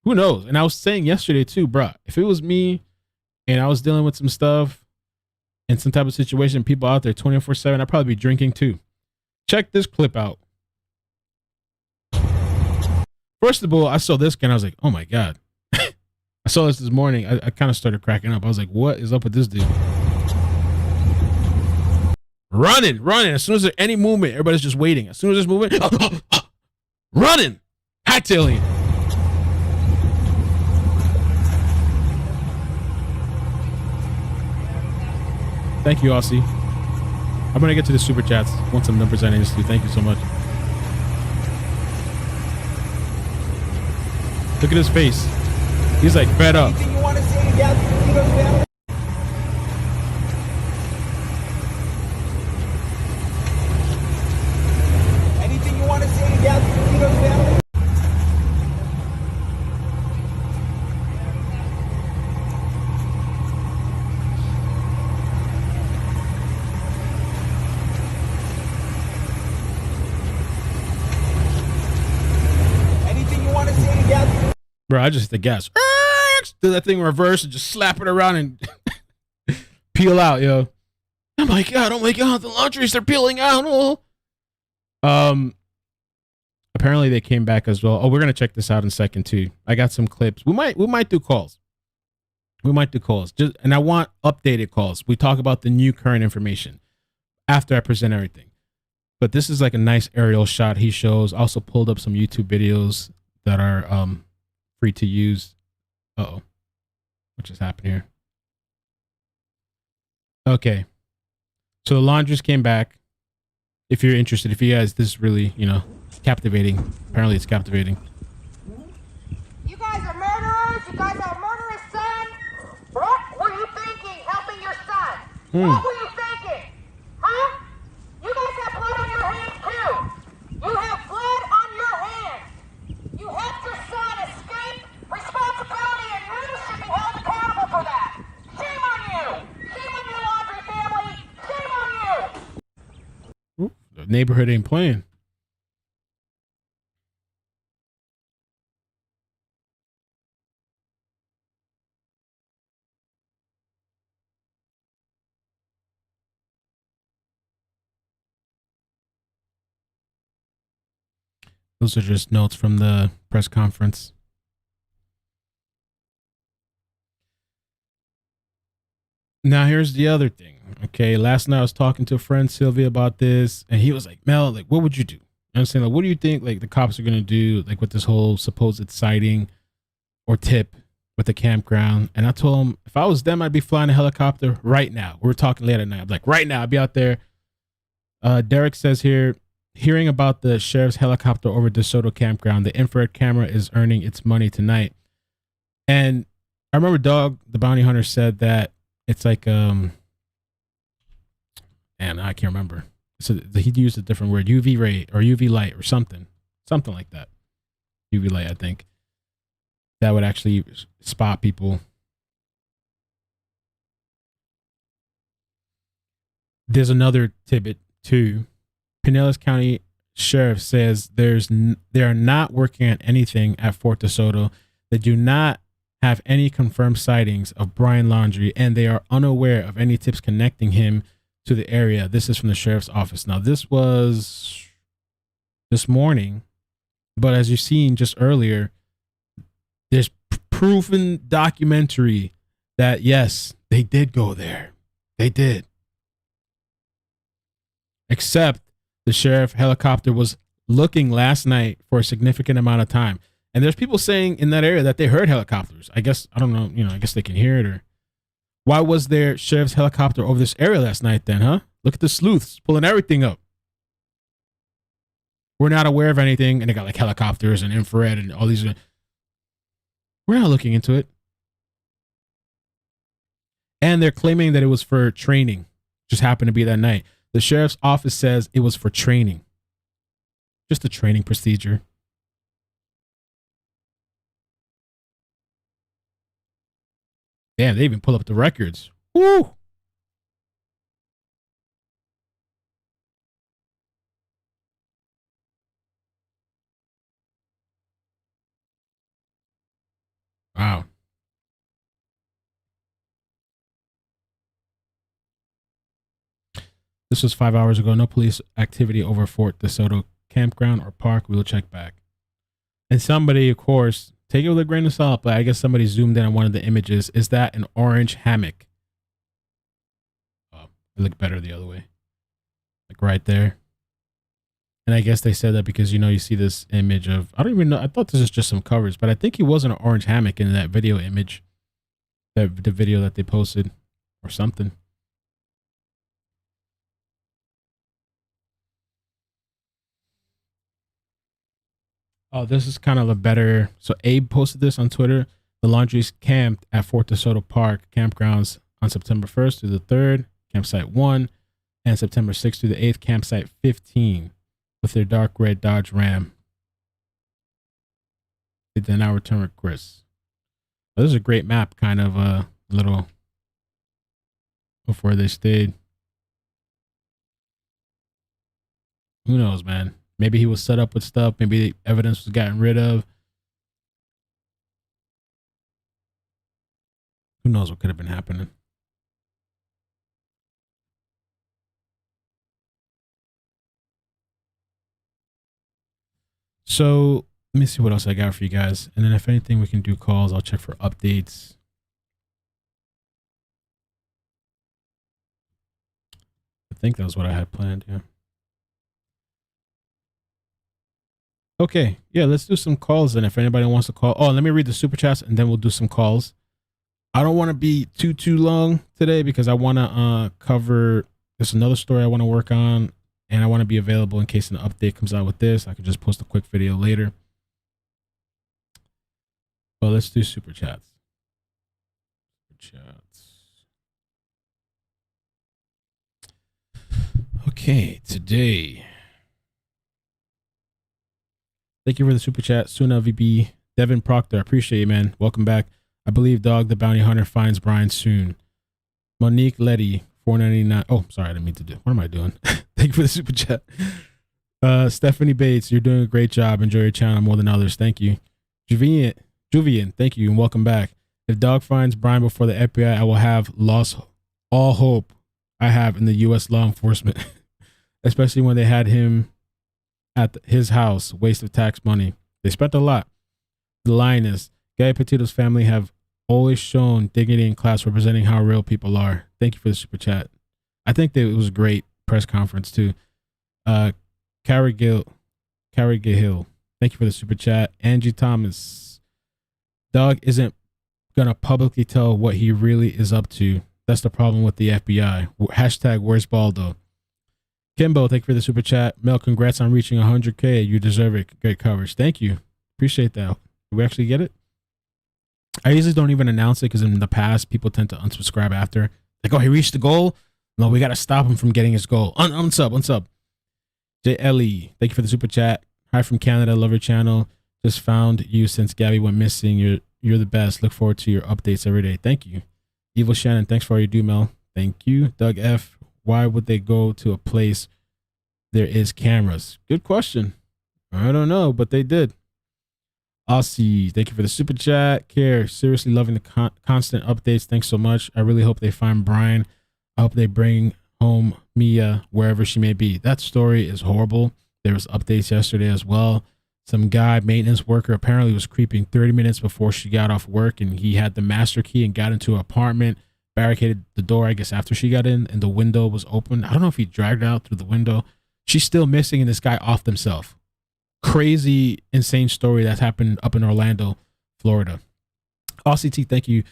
who knows? And I was saying yesterday too, bruh, if it was me and I was dealing with some stuff in some type of situation, people out there 24/7, I'd probably be drinking too. Check this clip out. First of all, I saw this guy and I was like, oh my God. I saw this morning. I kind of started cracking up. I was like, what is up with this dude? Running. As soon as there's any movement, everybody's just waiting. As soon as there's movement, running, hightailing. Thank you, Aussie. I'm going to get to the super chats. Want some numbers I need to do. Thank you so much. Look at his face. He's like fed up. Anything you want to say to Gabby Petito's family? Anything you want to say to Gabby Petito's family? Bro, I just hit the gas. Do that thing in reverse and just slap it around and peel out, yo. Oh my God, the Laundries, they're peeling out. Oh. Apparently they came back as well. Oh, we're gonna check this out in a second too. I got some clips. We might do calls. And I want updated calls. We talk about the new current information after I present everything. But this is like a nice aerial shot he shows. Also pulled up some YouTube videos that are free to use. Uh-oh. What just happened here? Okay. So the Laundries came back. If you're interested, if you guys, this is really, captivating. Apparently it's captivating. You guys are murderers. You guys are a murderous son. What were you thinking helping your son? What were you thinking? Huh? You guys have blood on your hands too. You have blood on your hands. You helped your son escape responsibility, and you should be held accountable for that. Shame on you. Shame on your Laundrie family. Shame on you. The neighborhood ain't playing. Those are just notes from the press conference. Now, here's the other thing. Okay, last night I was talking to a friend, Sylvia, about this, and he was like, Mel, like, what would you do? I'm saying, like, what do you think, like, the cops are going to do, like, with this whole supposed sighting or tip with the campground? And I told him, if I was them, I'd be flying a helicopter right now. We were talking late at night. I'm like, right now, I'd be out there. Derek says here, hearing about the sheriff's helicopter over DeSoto campground, the infrared camera is earning its money tonight. And I remember Dog, the bounty hunter, said that it's like, and I can't remember. So he used a different word, UV ray or UV light or something like that. UV light, I think. That would actually spot people. There's another tidbit too. Pinellas County Sheriff says they are not working on anything at Fort Desoto. They do not have any confirmed sightings of Brian Laundrie, and they are unaware of any tips connecting him to the area. This is from the sheriff's office. Now, this was this morning, but as you've seen just earlier, there's proven documentary that, yes, they did go there. They did. Except the sheriff helicopter was looking last night for a significant amount of time. And there's people saying in that area that they heard helicopters. I guess, I don't know, I guess they can hear it. Or why was there sheriff's helicopter over this area last night then, huh? Look at the sleuths pulling everything up. We're not aware of anything. And they got like helicopters and infrared and all these. We're not looking into it. And they're claiming that it was for training. Just happened to be that night. The sheriff's office says it was for training. Just a training procedure. Damn, they even pull up the records. Woo! Wow. This was 5 hours ago. No police activity over Fort Desoto campground or park. We will check back. And somebody, of course, take it with a grain of salt, but I guess somebody zoomed in on one of the images. Is that an orange hammock? Oh, it looked better the other way. Like right there. And I guess they said that because, you see this image of, I don't even know. I thought this was just some covers, but I think he was in an orange hammock in that video image. The video that they posted or something. Oh, this is kind of a better. So Abe posted this on Twitter. The Laundries camped at Fort DeSoto Park campgrounds on September 1st through the 3rd, campsite 1, and September 6th through the 8th, campsite 15, with their dark red Dodge Ram. They did now return with Chris. This is a great map, kind of a little before they stayed. Who knows, man? Maybe he was set up with stuff. Maybe the evidence was gotten rid of. Who knows what could have been happening? So let me see what else I got for you guys. And then if anything, we can do calls. I'll check for updates. I think that was what I had planned. Yeah. Okay, yeah, let's do some calls then if anybody wants to call. Oh, let me read the super chats and then we'll do some calls. I don't want to be too long today because I want to cover, there's another story I want to work on and I want to be available in case an update comes out with this. I could just post a quick video later. But let's do super chats. Super chats. Okay, today. Thank you for the super chat. Suna VB, Devin Proctor. I appreciate you, man. Welcome back. I believe Dog the Bounty Hunter finds Brian soon. Monique Letty, $4.99. Oh, sorry, I didn't mean to do. What am I doing? Thank you for the super chat. Stephanie Bates, you're doing a great job. Enjoy your channel more than others. Thank you. Juvian, thank you and welcome back. If Dog finds Brian before the FBI, I will have lost all hope I have in the U.S. law enforcement, especially when they had him at his house. Waste of tax money. They spent a lot. The line is, Gabby Petito's family have always shown dignity in class, representing how real people are. Thank you for the super chat. I think that it was a great press conference too. Carrie Gill, thank you for the super chat. Angie Thomas, Doug isn't gonna publicly tell what he really is up to. That's the problem with the FBI. Hashtag where's Baldo? Kimbo, thank you for the super chat. Mel, congrats on reaching 100K. You deserve it. Great coverage. Thank you. Appreciate that. Did we actually get it? I usually don't even announce it because in the past, people tend to unsubscribe after. Like, oh, he reached the goal? No, we got to stop him from getting his goal. Unsub. J. Ellie, thank you for the super chat. Hi from Canada. Love your channel. Just found you since Gabby went missing. You're the best. Look forward to your updates every day. Thank you. Evil Shannon, thanks for all you do, Mel. Thank you. Doug F., why would they go to a place there is cameras? Good question. I don't know, but they did. Aussie, thank you for the super chat. Care, seriously loving the constant updates. Thanks so much. I really hope they find Brian. I hope they bring home Mia wherever she may be. That story is horrible. There was updates yesterday as well. Some guy, maintenance worker, apparently was creeping 30 minutes before she got off work, and he had the master key and got into her apartment, barricaded the door, I guess, after she got in, and the window was open. I don't know if he dragged her out through the window. She's still missing, and this guy offed himself. Crazy, insane story that's happened up in Orlando, Florida. RCT, thank you.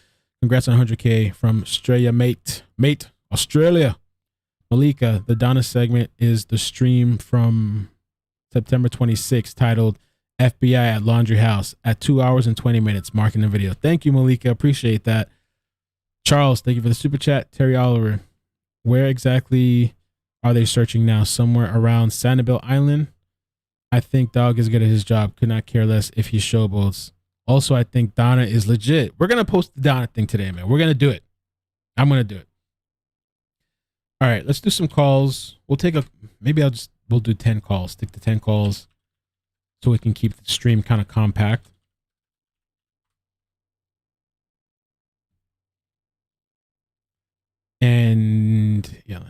Congrats on 100K from Australia, mate, Australia. Malika, the Donna segment is the stream from September 26th titled FBI at Laundrie House at 2 hours and 20 minutes, marking the video. Thank you, Malika. Appreciate that. Charles, thank you for the super chat. Terry Oliver, where exactly are they searching now? Somewhere around Sanibel Island? I think Dog is good at his job. Could not care less if he showboats. Also, I think Donna is legit. We're going to post the Donna thing today, man. We're going to do it. I'm going to do it. All right, let's do some calls. We'll do 10 calls. Stick to 10 calls so we can keep the stream kind of compact. And yeah,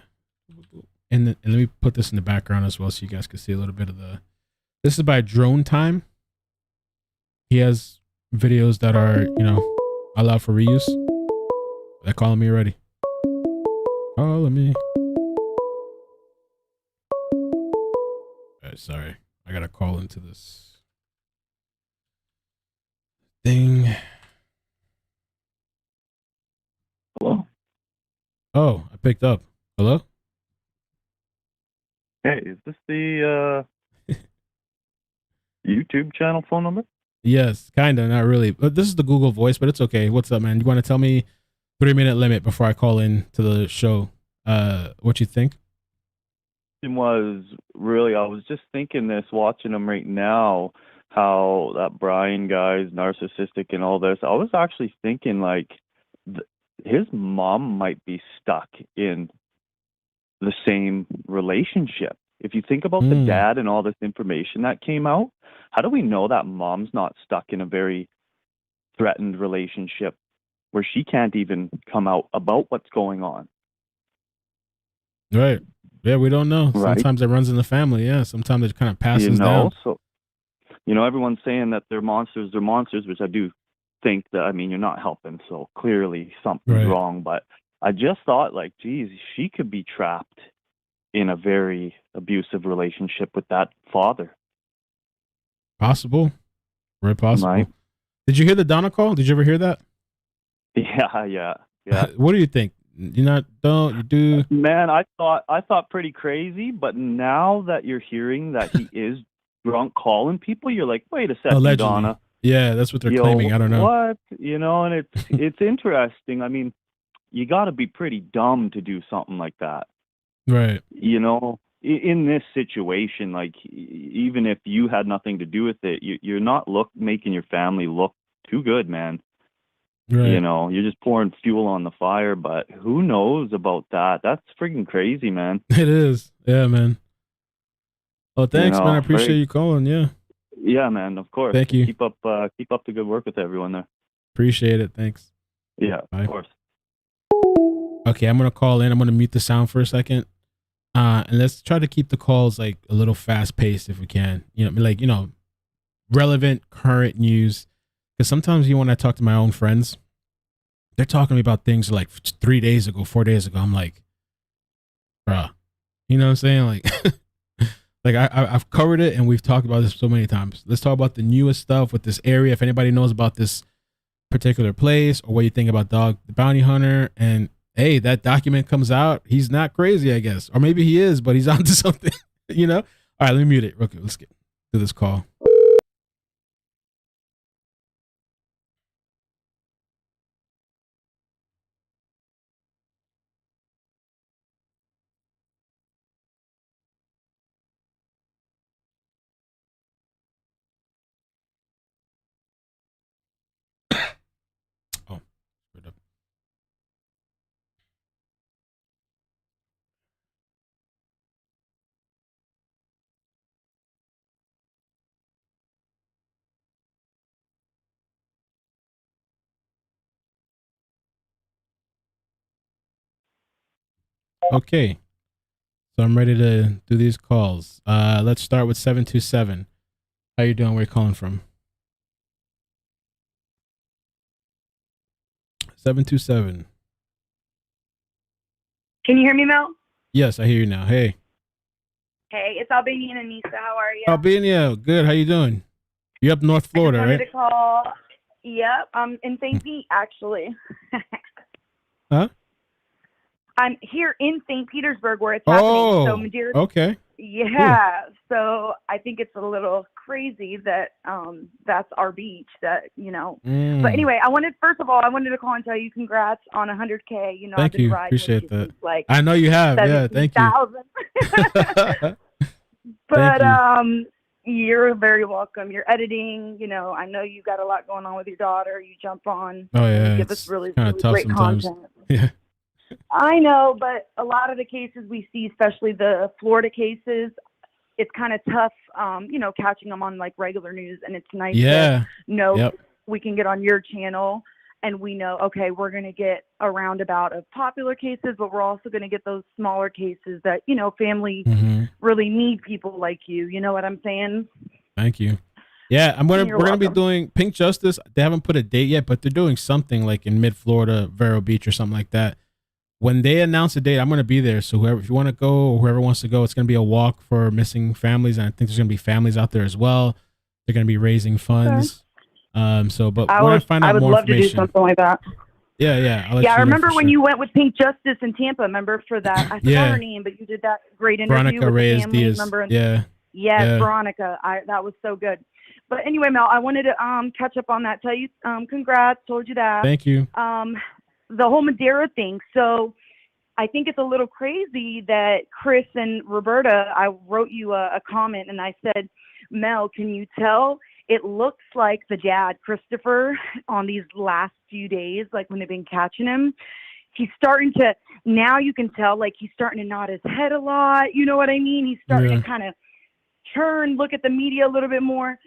and let me put this in the background as well so you guys can see a little bit of the. This is by Drone Time. He has videos that are, allowed for reuse. They're calling me already. Calling me. All right, sorry. I gotta call into this thing. Hello? Oh, I picked up. Hello? Hey, is this the YouTube channel phone number? Yes, kinda, not really. But this is the Google Voice, but it's okay. What's up, man? You want to tell me 3-minute limit before I call in to the show? What you think? It was really, I was just thinking this, watching him right now, how that Brian guy's narcissistic and all this. I was actually thinking like his mom might be stuck in the same relationship. If you think about the dad and all this information that came out, how do we know that mom's not stuck in a very threatened relationship where she can't even come out about what's going on? Right. Yeah, we don't know. Right. Sometimes it runs in the family. Yeah. Sometimes it kind of passes down. So, everyone's saying that they're monsters, which I do think that, you're not helping. So clearly something's wrong. But I just thought like, geez, she could be trapped in a very abusive relationship with that father. Possible. Very possible. Right. Did you hear the Donna call? Did you ever hear that? Yeah. What do you think? You do? Man, I thought pretty crazy, but now that you're hearing that he is drunk calling people, you're like, wait a second, Allegedly. Donna. Yeah, that's what they're claiming. I don't know. What? And it's interesting. You got to be pretty dumb to do something like that. Right. In this situation, like even if you had nothing to do with it, you're not making your family look too good, man. Right. You're just pouring fuel on the fire, but who knows about that? That's freaking crazy, man. It is. Yeah, man. Oh, thanks, man. I appreciate you calling. Yeah. Yeah, man. Of course. Thank you. Keep up the good work with everyone there. Appreciate it. Thanks. Yeah, Bye. of course. Okay, I'm going to call in. I'm going to mute the sound for a second. And let's try to keep the calls like a little fast paced if we can. Relevant, current news. Because sometimes when I talk to my own friends, they're talking to me about things like 3 days ago, 4 days ago. I'm like, bruh, you know what I'm saying? Like, like I've covered it and we've talked about this so many times. Let's talk about the newest stuff with this area. If anybody knows about this particular place or what you think about Dog the Bounty Hunter, and hey, that document comes out, he's not crazy, I guess. Or maybe he is, but he's onto something, you know? All right, let me mute it. Okay, let's get to this call. Oh, screwed up. Okay, so I'm ready to do these calls. Let's start with 727. How you doing? Where you calling from? 727. Can you hear me, Mel? Yes, I hear you now. Hey. Hey, it's Albania and Anissa. How are you? Albania, good. How you doing? You up North Florida, I wanted right? to call. Yep, I'm in St. Pete, actually. Huh? I'm here in St. Petersburg where it's happening. So Madeira. Okay. Yeah. Cool. So I think it's a little crazy that that's our beach. That But anyway, first of all, I wanted to call and tell you congrats on 100K. You know, Thank I've been you. riding Appreciate with you that. since, like, I know you have. Yeah. Thank you. 17,000. But you're very welcome. You're editing. I know you got a lot going on with your daughter. You jump on. Oh yeah. And give us really, kind of really tough great sometimes. content. Yeah. I know, but a lot of the cases we see, especially the Florida cases, it's kind of tough, catching them on like regular news. And it's nice to know we can get on your channel and we know, okay, we're going to get a roundabout of popular cases, but we're also going to get those smaller cases that, families really need people like you. You know what I'm saying? Thank you. Yeah, we're gonna be welcome. doing Pink Justice. They haven't put a date yet, but they're doing something like in mid Florida, Vero Beach or something like that. When they announce a date, I'm gonna be there. So if you want to go or whoever wants to go, it's gonna be a walk for missing families, and I think there's gonna be families out there as well. They're gonna be raising funds. But I when I would, find I out would more love to do information, something like that. yeah, I'll let Yeah, you I know remember for when sure. you went with Pink Justice in Tampa. Remember for that? I forgot her name, but you did that great interview Veronica with Reyes the family. Diaz. Remember? Yeah. Yes, Yeah. Veronica. That was so good. But anyway, Mel, I wanted to catch up on that. Tell you congrats. Told you that. Thank you. The whole Madeira thing. So I think it's a little crazy that Chris and Roberta. I wrote you a comment and I said, Mel, can you tell? It looks like the dad, Christopher, on these last few days, like when they've been catching him, he's starting to, now you can tell, like he's starting to nod his head a lot. You know what I mean? He's starting to kind of turn, look at the media a little bit more.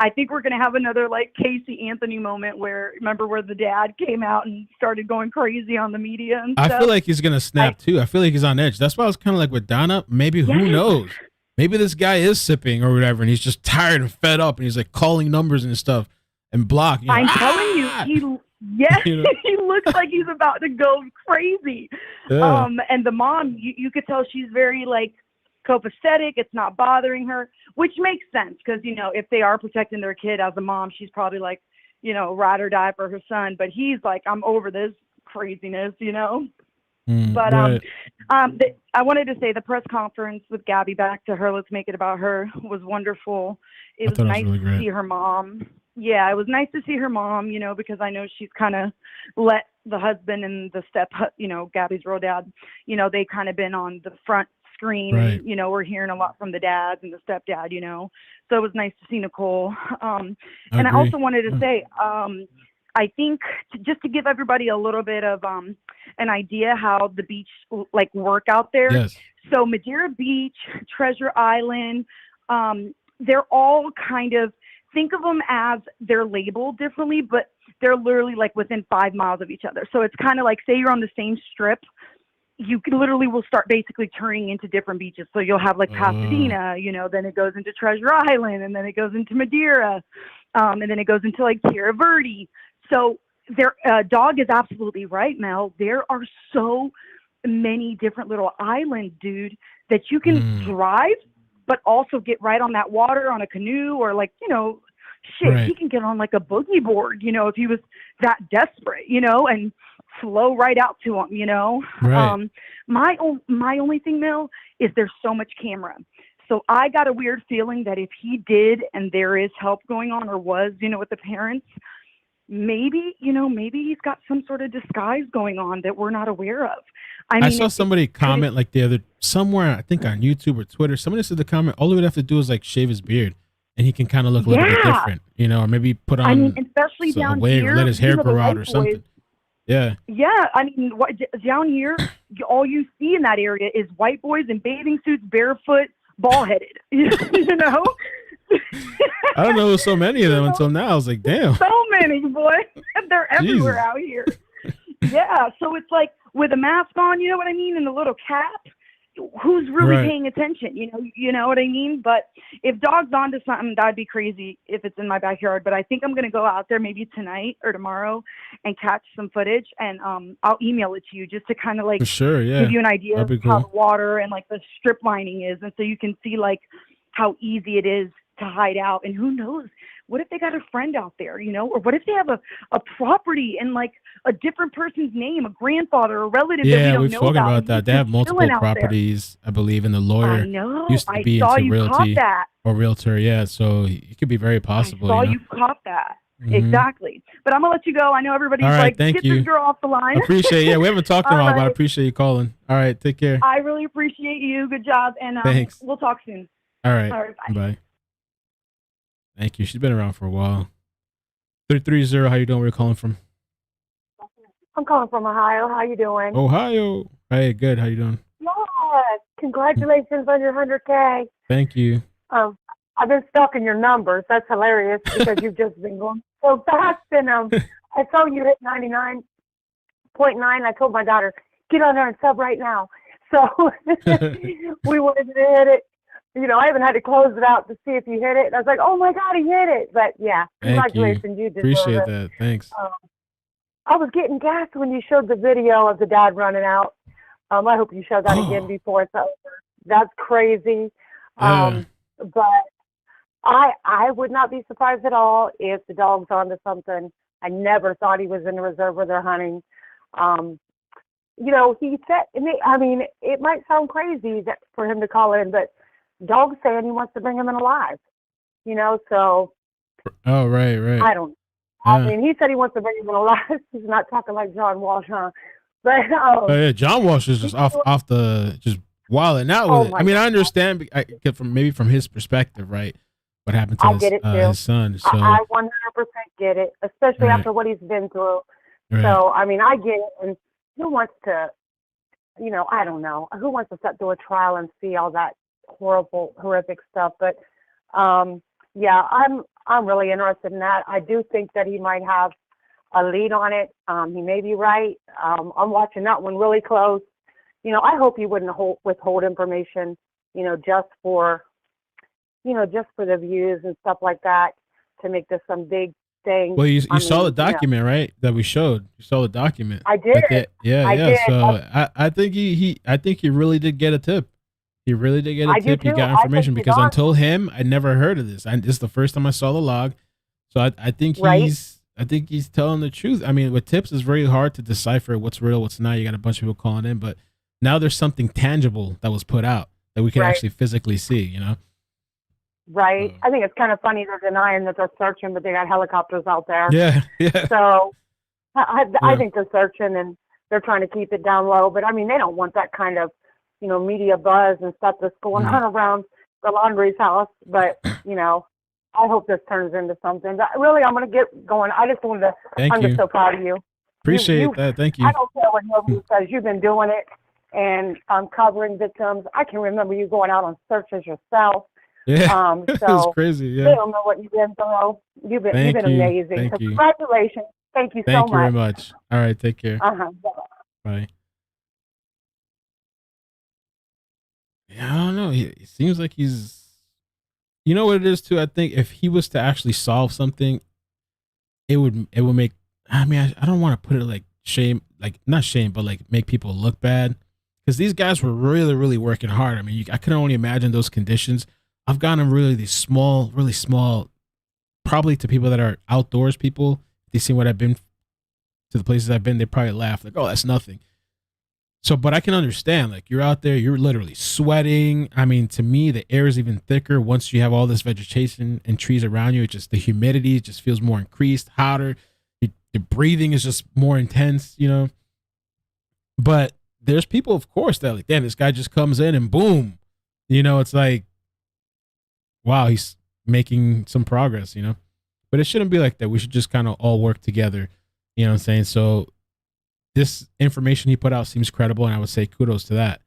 I think we're going to have another like Casey Anthony moment where the dad came out and started going crazy on the media and stuff. I feel like he's gonna snap too. I feel like he's on edge. That's why I was kind of like with Donna. Maybe who knows? Maybe this guy is sipping or whatever, and he's just tired and fed up, and he's like calling numbers and stuff and block. I'm telling you, he looks like he's about to go crazy. Yeah. And the mom, you could tell she's very like copacetic. It's not bothering her, which makes sense because if they are protecting their kid as a mom, she's probably like ride or die for her son. But he's like, I'm over this craziness, But I wanted to say the press conference with Gabby, back to her, let's make it about her, was wonderful. It was nice to see her mom. Yeah, it was nice to see her mom, because I know she's kind of let the husband and the Gabby's real dad, they kind of been on the front screen. Right. And, we're hearing a lot from the dads and the stepdad, So it was nice to see Nicole. And I also wanted to say, I think just to give everybody a little bit of an idea how the beach like work out there. Yes. So Madeira Beach, Treasure Island, they're all kind of, think of them as they're labeled differently, but they're literally like within 5 miles of each other. So it's kind of like, say you're on the same strip, literally will start basically turning into different beaches. So you'll have like Pasadena, you know, then it goes into Treasure Island, and then it goes into Madeira, and then it goes into like Tierra Verde. So Dog is absolutely right, Mel. There are so many different little islands, dude, that you can drive, but also get right on that water on a canoe, or like, you know, shit, he can get on like a boogie board, you know, if he was that desperate, you know, and flow right out to him, you know. Right. My only thing, Mel, is there's so much camera. So I got a weird feeling that if he did, and there is help going on, or was, you know, with the parents, maybe he's got some sort of disguise going on that we're not aware of. I mean, saw somebody comment like somewhere, I think on YouTube or Twitter, somebody said the comment, all he would have to do is like shave his beard and he can kind of look a little bit different, you know, or maybe put on especially down a wig, here, or let his hair the grow out white or something. boys, Yeah. Yeah, I mean, down here, all you see in that area is white boys in bathing suits, barefoot, bald-headed, you know? I don't know so many of them until now. I was like, damn. So many, boy. They're everywhere out here. Yeah, so it's like with a mask on, you know what I mean, and a little cap, who's really paying attention, you know what I mean? But if Dog's onto something, that'd be crazy if it's in my backyard. But I think I'm going to go out there maybe tonight or tomorrow and catch some footage, and I'll email it to you just to kind of like For sure, yeah. give you an idea That'd of be how cool. the water and like the strip lining is, and so you can see like how easy it is to hide out. And who knows, what if they got a friend out there, you know, or what if they have a property in like a different person's name, a grandfather, a relative that we Yeah, don't we've know spoken about that. and They he's have just multiple chilling out there. properties, I believe, and the lawyer I know. used to I be saw into you caught realty that. or realtor. Yeah, so it could be very possible. Saw you know? you caught that. Mhm. Exactly. But I'm gonna let you go. I know everybody's All right, like, thank get you. this girl off the line. Appreciate it. Yeah, we haven't talked in a All while, but I right. appreciate you calling. All right, take care. I really appreciate you. Good job, and Thanks. we'll talk soon. All right, bye. bye. Thank you. She's been around for a while. 330, how you doing? Where you calling from? I'm calling from Ohio. How you doing? Ohio. Hey, good. How you doing? Yes. Congratulations on your 100K. Thank you. I've been stalking your numbers. That's hilarious because you've just been going so fast. And I saw you hit 99.9. I told my daughter, get on there and sub right now. So we wanted to hit it. You know, I haven't had to close it out to see if you hit it. And I was like, oh my God, he hit it. But yeah, Thank congratulations. you. You deserve Appreciate it. that. Thanks. I was getting gassed when you showed the video of the dad running out. I hope you show that again before it's over. That's crazy. But I would not be surprised at all if the dog's onto something. I never thought he was in the reserve where they're hunting. You know, he said, I mean, it might sound crazy for him to call in, but Dog's saying he wants to bring him in alive. You know, so. Oh, right. I don't. I mean, he said he wants to bring him in alive. He's not talking like John Walsh, huh? But Oh yeah, John Walsh is just off the just wilding out with it. I mean, I understand from his perspective, right? What happened to I get it too. his son? So I 100% get it, especially Right. after what he's been through. Right. So, I mean, I get it. And who wants to, you know, I don't know. Who wants to sit through a trial and see all that horrific stuff? But, yeah, I'm really interested in that. I do think that he might have a lead on it. He may be right. I'm watching that one really close. You know, I hope he wouldn't withhold information, you know, just for the views and stuff like that to make this some big thing. well, you I saw mean, the document, right? That we showed. You saw the document. I did. Yeah. I did. So I think he really did get a tip. He really did get a I do tip. He too. got I think information he's because on. until him, I never heard of this. This is the first time I saw the log. So I think Right. he's telling the truth. I mean, with tips, it's very hard to decipher what's real, what's not. You got a bunch of people calling in, but now there's something tangible that was put out that we can Right. actually physically see. You know. Right. I think it's kind of funny they're denying that they're searching, but they got helicopters out there. Yeah. So I Yeah. think they're searching and they're trying to keep it down low. But I mean, they don't want that kind of, you know, media buzz and stuff that's going on around the Laundrie's house. But, you know, I hope this turns into something. But really, I'm going to get going. I just wanted to, Thank I'm you. just so proud of you. Appreciate that. Thank you. I don't care what nobody says. You've been doing it and covering victims. I can remember you going out on searches yourself. Yeah. So It was crazy. They Yeah. don't know what you've been through. You've been Thank you. amazing. Thank So you. congratulations. Thank you Thank so you very much. much. All right. Take care. Uh-huh. Bye. It seems like he's, you know what it is too. I think if he was to actually solve something, it would make. I mean, I don't want to put it like shame, like not shame, but like make people look bad, because these guys were really, really working hard. I mean, I can only imagine those conditions. I've gotten really these small, really small, probably to people that are outdoors people. They see what I've been to the places I've been, they probably laugh like, "Oh, that's nothing." So, but I can understand, like, you're out there, you're literally sweating. I mean, to me, the air is even thicker once you have all this vegetation and trees around you. It just, the humidity just feels more increased, hotter. Your breathing is just more intense, you know. But there's people, of course, that like, damn, this guy just comes in and boom, you know, it's like, wow, he's making some progress, you know. But it shouldn't be like that. We should just kind of all work together, you know what I'm saying? So this information he put out seems credible, and I would say kudos to that.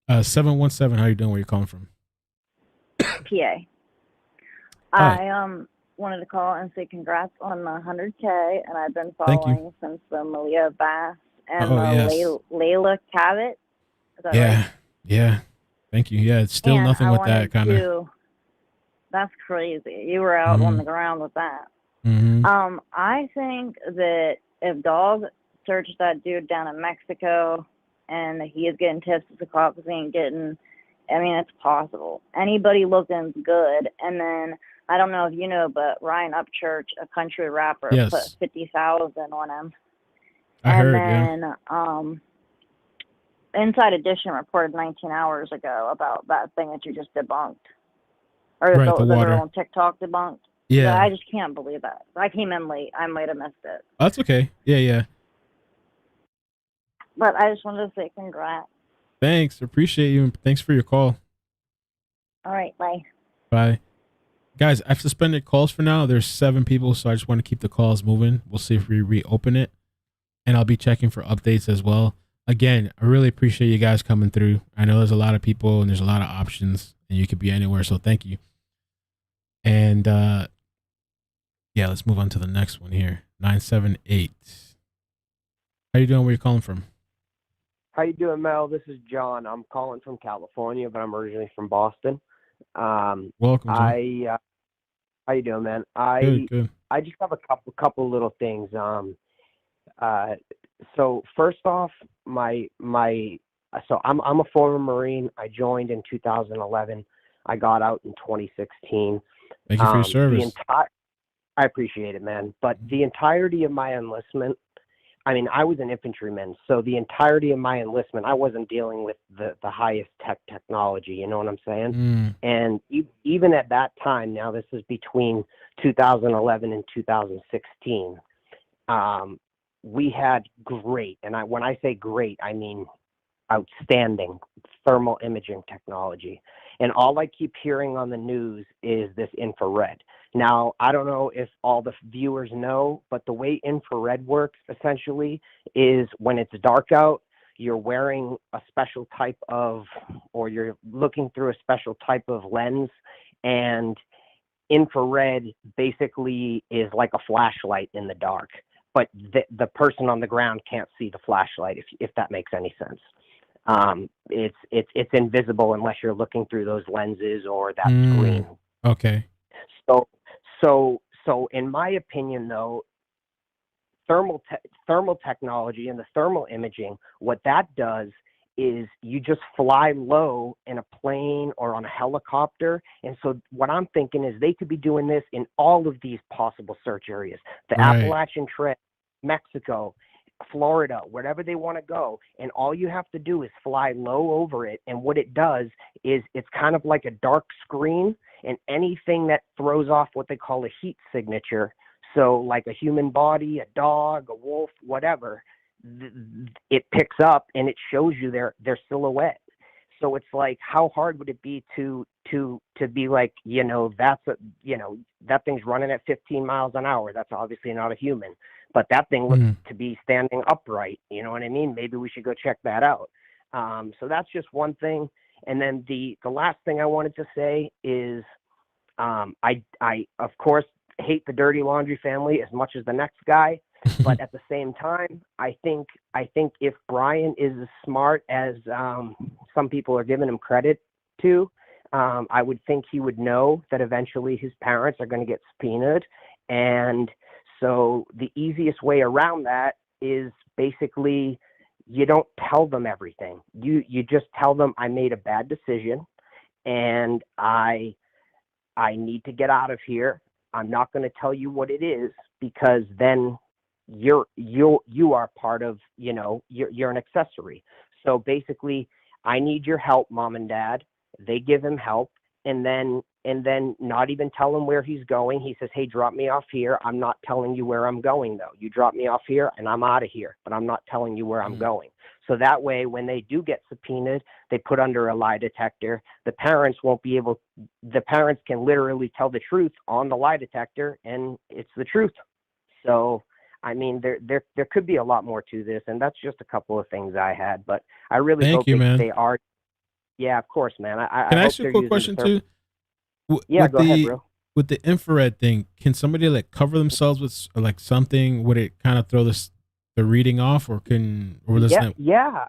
717, how you doing? Where you calling from? PA. I wanted to call and say congrats on the 100K, and I've been following since the Malia Bass and Layla Cabot. Is that right? Yeah. Thank you. Yeah, it's still and nothing I with that wanted kind of. That's crazy. You were out on the ground with that. Mm-hmm. I think that if dogs searched that dude down in Mexico and he is getting tips that the cops ain't getting, I mean, it's possible. Anybody looking good. And then, I don't know if you know, but Ryan Upchurch, a country rapper, put 50,000 on him. I heard, Inside Edition reported 19 hours ago about that thing that you just debunked. Or Right, the the water. girl on TikTok debunked. Yeah. I just can't believe that. I came in late. I might have missed it. That's okay. Yeah. But I just wanted to say congrats. Thanks. Appreciate you. And thanks for your call. All right, bye. Bye. Guys, I've suspended calls for now. There's 7 people, so I just want to keep the calls moving. We'll see if we reopen it. And I'll be checking for updates as well. Again, I really appreciate you guys coming through. I know there's a lot of people and there's a lot of options, and you could be anywhere, so thank you. And let's move on to the next one here. 978. How you doing? Where you calling from? How you doing, Mel? This is John. I'm calling from California, but I'm originally from Boston. Welcome, John. How you doing, man? Good. I just have a couple little things. So first off, so I'm a former Marine. I joined in 2011. I got out in 2016. Thank you for your service. I appreciate it, man. But the entirety of my enlistment, I mean, I was an infantryman, so the entirety of my enlistment, I wasn't dealing with the highest technology, you know what I'm saying? And even at that time, now this is between 2011 and 2016, we had great, and when I say great, I mean outstanding thermal imaging technology. And all I keep hearing on the news is this infrared. Now, I don't know if all the viewers know, but the way infrared works essentially is when it's dark out, you're wearing a special type of, or you're looking through a special type of lens, and infrared basically is like a flashlight in the dark, but the person on the ground can't see the flashlight, if that makes any sense. It's invisible unless you're looking through those lenses or that screen. Okay. So in my opinion, though, thermal technology and the thermal imaging, what that does is you just fly low in a plane or on a helicopter. And so what I'm thinking is they could be doing this in all of these possible search areas, the Appalachian Trail, Mexico, Florida, wherever they want to go. And all you have to do is fly low over it. And what it does is it's kind of like a dark screen, and anything that throws off what they call a heat signature, so like a human body, a dog, a wolf, whatever, it picks up and it shows you their silhouette. So it's like, how hard would it be to be like, that thing's running at 15 miles an hour. That's obviously not a human, but that thing looks to be standing upright. You know what I mean? Maybe we should go check that out. So that's just one thing. And then the last thing I wanted to say is, I of course hate the Dirty Laundrie family as much as the next guy, but at the same time, I think if Brian is as smart as some people are giving him credit to. I would think he would know that eventually his parents are going to get subpoenaed. And so the easiest way around that is basically you don't tell them everything. You just tell them, I made a bad decision and I need to get out of here. I'm not going to tell you what it is, because then you are part of, you're an accessory. So basically, I need your help, mom and dad. They give him help, and then not even tell him where he's going. He says, hey, drop me off here. I'm not telling you where I'm going, though. You drop me off here and I'm out of here, but I'm not telling you where I'm going. So that way, when they do get subpoenaed, they put under a lie detector. The parents can literally tell the truth on the lie detector, and it's the truth. So, I mean, there could be a lot more to this, and that's just a couple of things I had, but I really hope they are. Yeah, of course, man. Can I ask you a quick question too? Yeah, go ahead, bro. With the infrared thing, can somebody like cover themselves with like something? Would it kind of throw the reading off, or Yeah,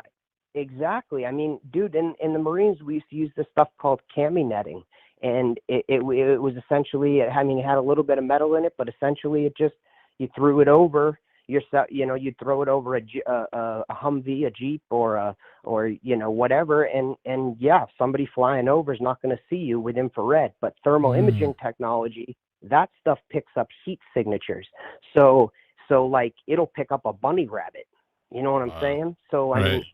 exactly. I mean, dude, in the Marines, we used to use this stuff called cami netting, and it was essentially, I mean, it had a little bit of metal in it, but essentially it just, you threw it over yourself, you'd throw it over a Humvee, a Jeep, or whatever, and yeah, somebody flying over is not going to see you with infrared. But thermal imaging technology, that stuff picks up heat signatures. So like it'll pick up a bunny rabbit. You know what I'm saying? So I mean,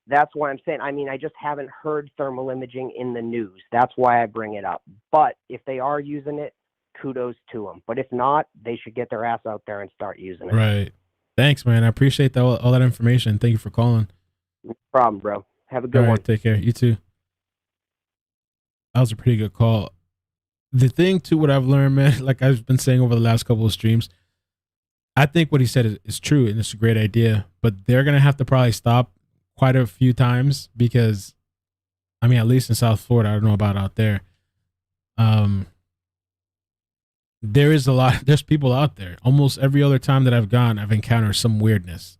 that's why I'm saying. I mean, I just haven't heard thermal imaging in the news. That's why I bring it up. But if they are using it, kudos to them. But if not, they should get their ass out there and start using it. Right. Thanks, man. I appreciate all that information. Thank you for calling. No problem, bro. Have a good one. Take care. You too. That was a pretty good call. The thing too, what I've learned, man, like I've been saying over the last couple of streams, I think what he said is true, and it's a great idea, but they're going to have to probably stop quite a few times because, I mean, at least in South Florida, I don't know about out there. There's people out there. Almost every other time that I've gone, I've encountered some weirdness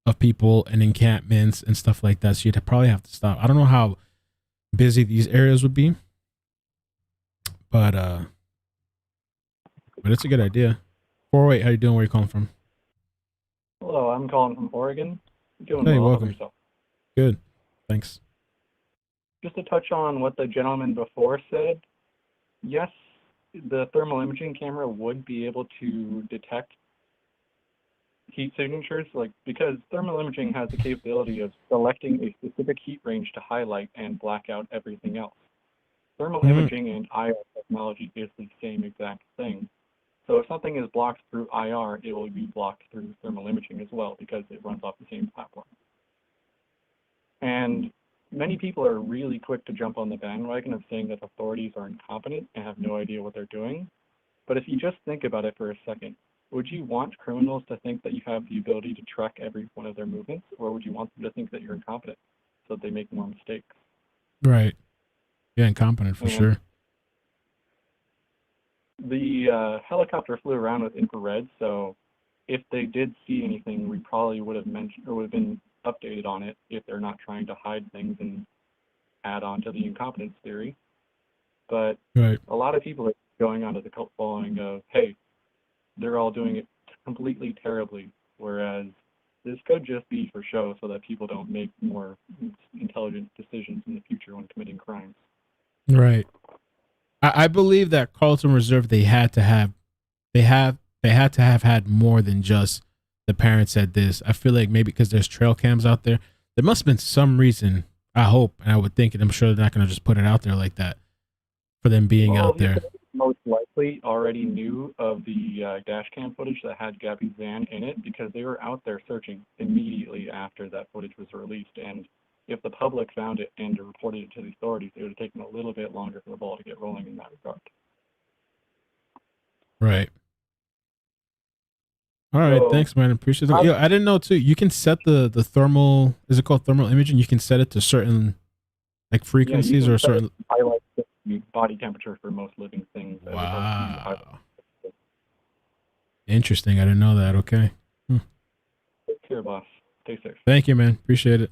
of people and encampments and stuff like that. So you'd probably have to stop. I don't know how busy these areas would be, but it's a good idea. 408, how you doing? Where you calling from? Hello, I'm calling from Oregon. Doing hey, well. Welcome. Yourself? Good. Thanks. Just to touch on what the gentleman before said, yes, the thermal imaging camera would be able to detect heat signatures, because thermal imaging has the capability of selecting a specific heat range to highlight and black out everything else. Thermal imaging and IR technology is the same exact thing. So if something is blocked through IR, it will be blocked through thermal imaging as well, because it runs off the same platform. And many people are really quick to jump on the bandwagon of saying that authorities are incompetent and have no idea what they're doing. But if you just think about it for a second, would you want criminals to think that you have the ability to track every one of their movements, or would you want them to think that you're incompetent so that they make more mistakes? Right. Yeah, incompetent for sure. The helicopter flew around with infrared, so if they did see anything, we probably would have mentioned or would have been updated on it if they're not trying to hide things and add on to the incompetence theory. But a lot of people are going onto the cult following of, hey, they're all doing it completely terribly, whereas this could just be for show so that people don't make more intelligent decisions in the future when committing crimes. Right. I believe that Carlton Reserve, they had to have had more than just the parents said this. I feel like maybe because there's trail cams out there, there must have been some reason, I hope, and I would think, and I'm sure they're not going to just put it out there like that for them being out there. Most likely already knew of the dash cam footage that had Gabby's van in it, because they were out there searching immediately after that footage was released. And if the public found it and reported it to the authorities, it would have taken a little bit longer for the ball to get rolling in that regard. Right. All right, So, thanks, man. Appreciate it. I didn't know too. You can set the thermal. Is it called thermal imaging? You can set it to certain like frequencies or certain. Highlight the body temperature for most living things. Wow. Interesting. I didn't know that. Okay. Take care, boss. Stay safe. Thank you, man. Appreciate it.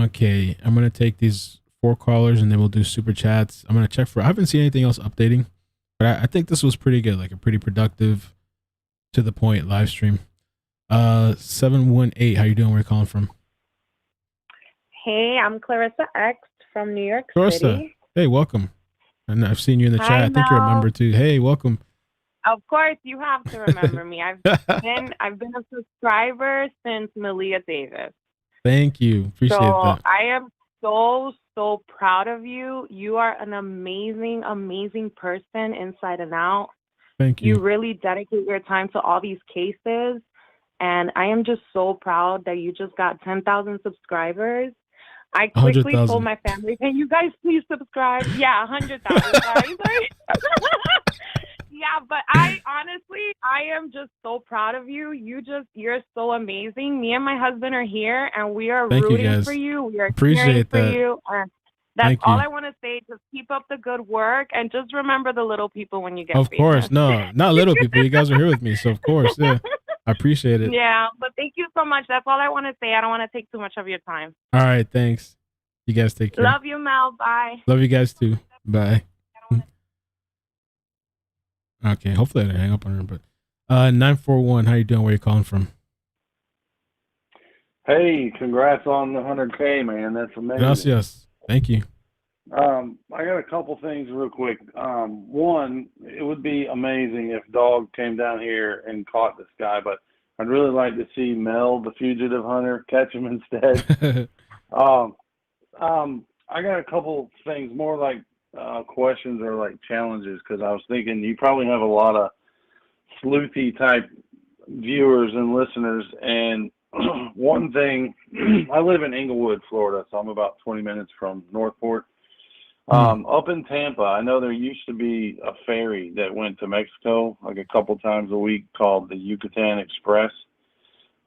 Okay, I'm gonna take these 4 callers and then we'll do super chats. I'm gonna check for. I haven't seen anything else updating, but I think this was pretty good. Like a pretty productive, to the point live stream. 718. How you doing? Where you calling from? Hey, I'm Clarissa X from New York Clarissa. City. Hey, welcome. And I've seen you in the Hi, chat. I think you're a Mel. member too. Hey, welcome. Of course, you have to remember me. I've been a subscriber since Malia Davis. Thank you. Appreciate So that. I am so proud of you. You are an amazing person inside and out. Thank you. You really dedicate your time to all these cases. And I am just so proud that you just got 10,000 subscribers. I quickly 100,000. told my family, can you guys please subscribe? Yeah, 100,000. Sorry. Yeah, but I am just so proud of you. You're so amazing. Me and my husband are here and we are Thank you, rooting guys. for you. We are Appreciate cheering for that. you. And that's Thank all you. I want to say. Just keep up the good work and just remember the little people when you get Of course. famous. No, not little people. You guys are here with me. So of course, yeah. I appreciate it. Yeah, but thank you so much. That's all I want to say. I don't want to take too much of your time. All right. Thanks. You guys take care. Love you, Mel. Bye. Love you guys too. Bye. Okay. Hopefully I didn't hang up on her, but 941. How you doing? Where you calling from? Hey, congrats on the 100K, man. That's amazing. Gracias. Thank you. I got a couple things real quick. One, it would be amazing if Dog came down here and caught this guy, but I'd really like to see Mel, the fugitive hunter, catch him instead. I got a couple things, more like questions or like challenges, because I was thinking you probably have a lot of sleuthy type viewers and listeners, and one thing, I live in Inglewood, Florida, so I'm about 20 minutes from Northport. Up in Tampa, I know there used to be a ferry that went to Mexico like a couple times a week called the Yucatan Express.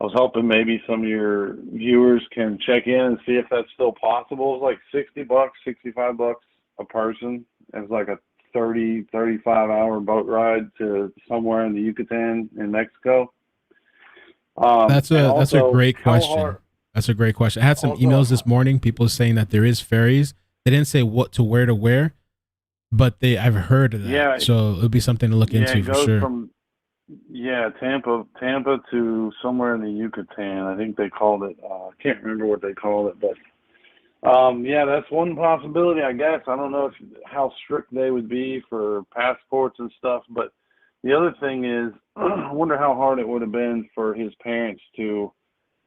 I was hoping maybe some of your viewers can check in and see if that's still possible. It's like $60, $65 a person. It's like a 35 hour boat ride to somewhere in the Yucatan in Mexico. That's a great question. That's a great question. I had some emails this morning, people saying that there is ferries. They didn't say what to where, but I've heard of that. Yeah, so it'll be something to look into it for goes sure. from Tampa to somewhere in the Yucatan. I think they called it. I can't remember what they called it, but that's one possibility, I guess. I don't know how strict they would be for passports and stuff, but the other thing is, I wonder how hard it would have been for his parents to,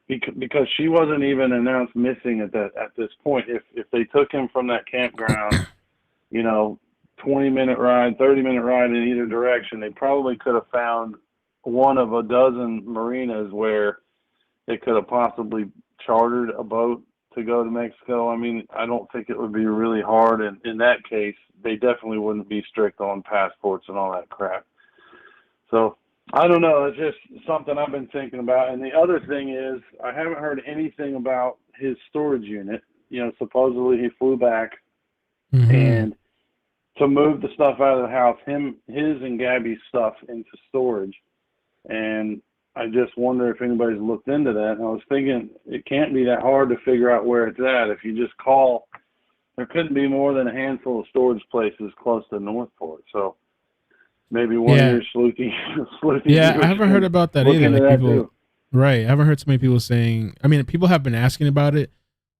because she wasn't even announced missing at this point. If they took him from that campground, 20-minute ride, 30-minute ride in either direction, they probably could have found one of a dozen marinas where they could have possibly chartered a boat to go to Mexico. I mean, I don't think it would be really hard. And in that case, they definitely wouldn't be strict on passports and all that crap. So I don't know. It's just something I've been thinking about. And the other thing is, I haven't heard anything about his storage unit. Supposedly he flew back and to move the stuff out of the house, his and Gabby's stuff into storage. And I just wonder if anybody's looked into that. And I was thinking it can't be that hard to figure out where it's at. If you just call, there couldn't be more than a handful of storage places close to Northport. So maybe one of your sleuthy Yeah, I haven't heard about that look either. into Like that people, too. right? I haven't heard so many people saying. I mean, people have been asking about it,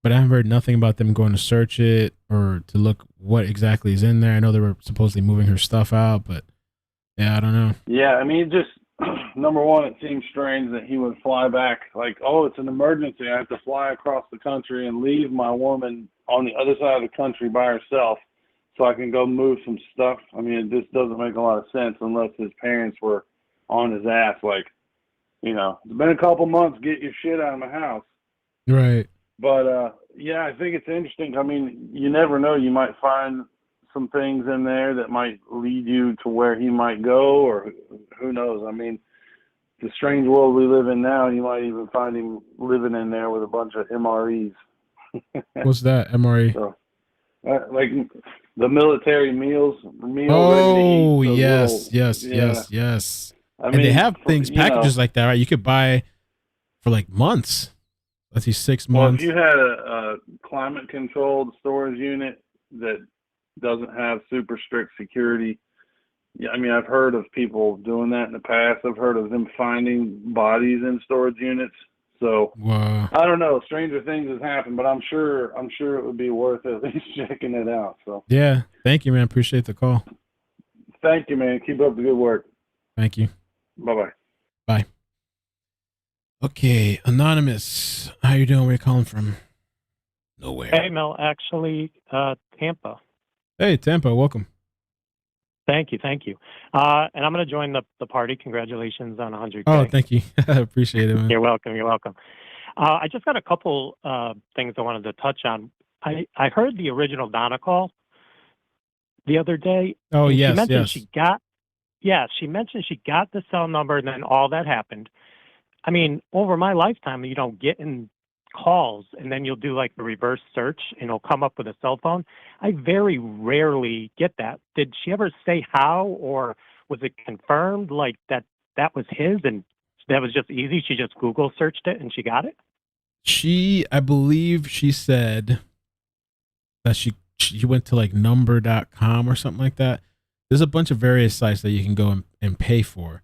but I haven't heard nothing about them going to search it or to look what exactly is in there. I know they were supposedly moving her stuff out, but yeah, I don't know. Yeah, I mean, just number one, it seems strange that he would fly back like, oh, it's an emergency. I have to fly across the country and leave my woman on the other side of the country by herself so I can go move some stuff. I mean, it just doesn't make a lot of sense unless his parents were on his ass. Like, it's been a couple months, get your shit out of my house. Right. But, I think it's interesting. I mean, you never know. You might find some things in there that might lead you to where he might go, or who knows. I mean, the strange world we live in now, you might even find him living in there with a bunch of MREs. What's that, MRE? So, like the military meal Oh, ready to eat, yes. I And mean, they have things, packages like that, right? You could buy for like months. Let's see, 6 Well, months. if you had a a climate controlled storage unit that doesn't have super strict security. Yeah, I mean, I've heard of people doing that in the past. I've heard of them finding bodies in storage units. So wow. I don't know. Stranger things has happened, but I'm sure it would be worth at least checking it out. So Yeah. Thank you, man. Appreciate the call. thank you, man. Keep up the good work. Thank you. Bye-bye. Bye. Okay, Anonymous. How you doing? Where you calling from? Nowhere. Hey, Mel. Actually, Tampa. Hey, Tampa. Welcome. Thank you. And I'm going to join the party. Congratulations on 100K. Oh, thank you. I appreciate it, man. You're welcome. I just got a couple things I wanted to touch on. I heard the original Donna call the other day. Oh, and yes, she mentioned yes. she mentioned she got the cell number and then all that happened. I mean, over my lifetime, getting calls and then you'll do like the reverse search and it'll come up with a cell phone. I very rarely get that. Did she ever say how, or was it confirmed like that was his and that was just easy? She just Google searched it and she got it? I believe she said that she went to like number.com or something like that. There's a bunch of various sites that you can go and pay for.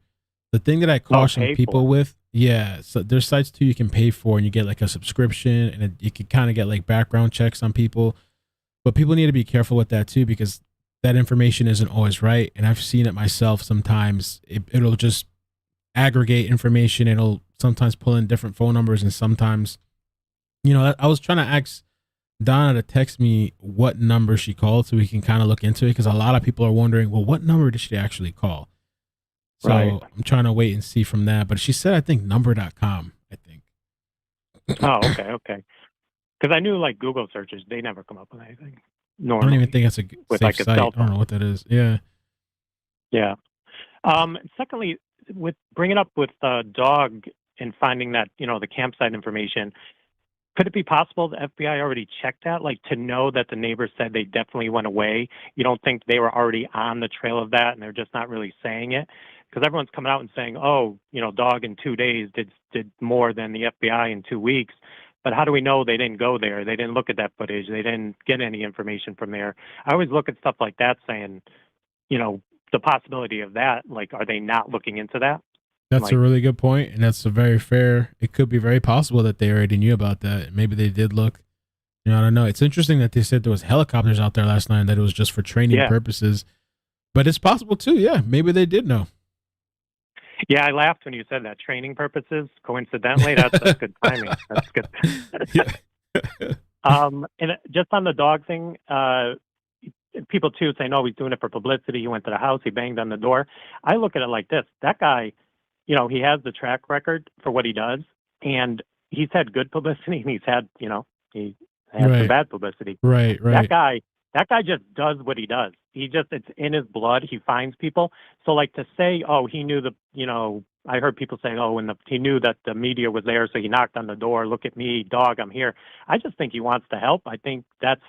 The thing that I caution people with, so there's sites too you can pay for and you get like a subscription and you can kind of get like background checks on people. But people need to be careful with that too, because that information isn't always right. And I've seen it myself sometimes. It'll just aggregate information. It'll sometimes pull in different phone numbers, and sometimes, I was trying to ask Donna to text me what number she called so we can kind of look into it, because a lot of people are wondering, well, what number did she actually call? So Right. I'm trying to wait and see from that. But she said, I think number.com, I think. Oh, okay. Because I knew like Google searches, they never come up with anything. I Normally, don't even think it's a with safe like a site. cell I don't know what that is. Yeah. Yeah. Secondly, with bringing up with the dog and finding that, the campsite information, could it be possible the FBI already checked that, like to know that the neighbors said they definitely went away? You don't think they were already on the trail of that and they're just not really saying it? Because everyone's coming out and saying, oh, dog in 2 days did more than the FBI in 2 weeks. But how do we know they didn't go there? They didn't look at that footage. They didn't get any information from there. I always look at stuff like that saying, the possibility of that, like, are they not looking into that? That's a really good point, and that's a very fair. It could be very possible that they already knew about that. Maybe they did look. I don't know. It's interesting that they said there was helicopters out there last night and that it was just for training purposes. But it's possible too. Yeah, maybe they did know. Yeah, I laughed when you said that. Training purposes, coincidentally, that's good timing. That's good. And just on the dog thing, people too saying, "Oh, he's doing it for publicity." He went to the house, he banged on the door. I look at it like this: that guy, he has the track record for what he does, and he's had good publicity, and he's had, he had some bad publicity. Right. That guy just does what he does. It's in his blood. He finds people. So like to say, oh, he knew I heard people saying, oh, he knew that the media was there, so he knocked on the door. Look at me, dog, I'm here. I just think he wants to help. I think that's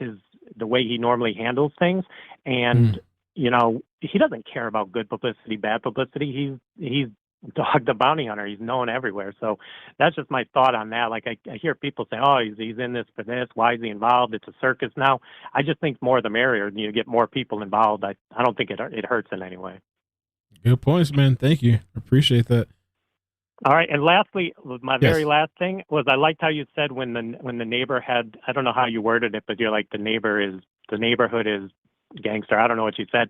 the way he normally handles things. And, he doesn't care about good publicity, bad publicity. He's Dog the Bounty Hunter. He's known everywhere. So that's just my thought on that. Like I hear people say, oh, he's in this for this. Why is he involved? It's a circus now. I just think more the merrier. You get more people involved. I don't think it hurts in any way. Good points, man. Thank you. Appreciate that. All right. And lastly, my very last thing was I liked how you said when the neighbor had, I don't know how you worded it, but you're like the neighborhood is gangster. I don't know what you said,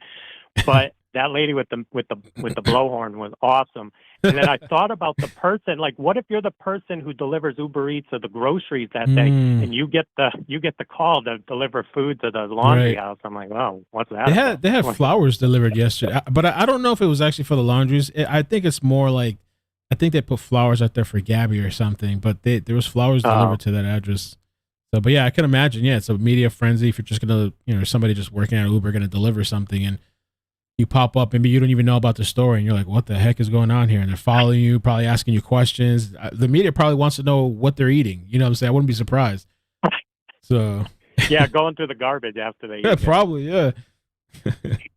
but that lady with the blowhorn was awesome. And then I thought about the person, like, what if you're the person who delivers Uber Eats or the groceries that day, and you get the call to deliver food to the laundry house? I'm like, wow, what's that? They had flowers delivered yesterday, but I don't know if it was actually for the laundries. I think it's more like, I think they put flowers out there for Gabby or something, but there was flowers delivered to that address. So, but yeah, I can imagine. Yeah, it's a media frenzy. If you're just gonna, somebody just working at Uber gonna deliver something, and you pop up, maybe you don't even know about the story, and you're like, what the heck is going on here? And they're following you, probably asking you questions. The media probably wants to know what they're eating. You know what I'm saying? I wouldn't be surprised. So yeah, going through the garbage after they eat probably, yeah.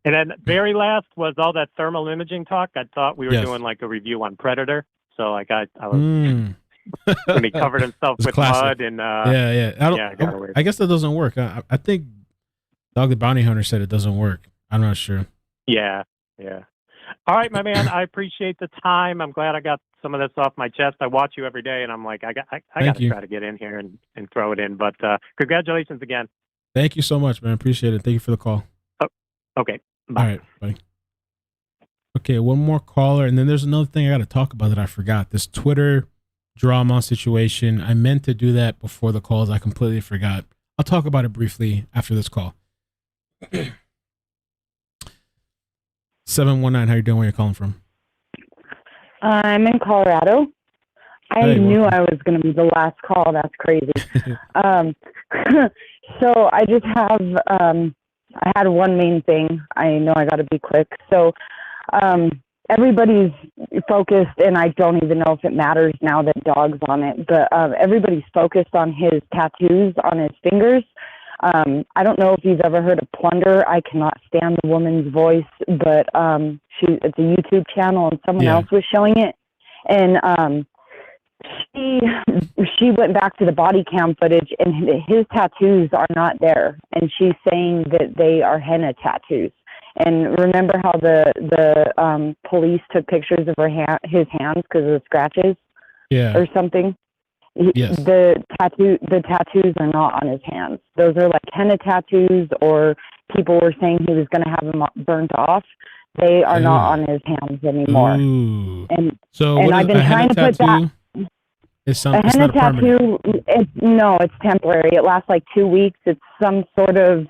And then very last was all that thermal imaging talk. I thought we were doing like a review on Predator. So like I was when he covered himself It's with classic. mud and yeah. it got away. I guess that doesn't work. I think Dog the Bounty Hunter said it doesn't work. I'm not sure. Yeah. All right, my man. I appreciate the time. I'm glad I got some of this off my chest. I watch you every day, and I'm like, I got to try to get in here and throw it in. But congratulations again. Thank you so much, man. Appreciate it. Thank you for the call. Okay. Bye. All right, buddy. Okay, one more caller, and then there's another thing I got to talk about that I forgot. This Twitter drama situation. I meant to do that before the calls. I completely forgot. I'll talk about it briefly after this call. 719, how you doing? Where you calling from? I'm in Colorado. I knew I was going to be the last call. That's crazy. So I just have, I had one main thing. I know I got to be quick. So everybody's focused, and I don't even know if it matters now that Dog's on it, but everybody's focused on his tattoos on his fingers. I don't know if you've ever heard of Plunder. I cannot stand the woman's voice, but it's a YouTube channel, and someone else was showing it. And she went back to the body cam footage, and his tattoos are not there. And she's saying that they are henna tattoos. And remember how the police took pictures of his hands because of the scratches, or something. Yes. The tattoos are not on his hands. Those are like henna tattoos, or people were saying he was going to have them burnt off. They are not on his hands anymore. Ooh. And so and what I've is been a henna trying to put tattoo? that. It's A henna not a permanent. tattoo, no, it's temporary. It lasts like 2 weeks. It's some sort of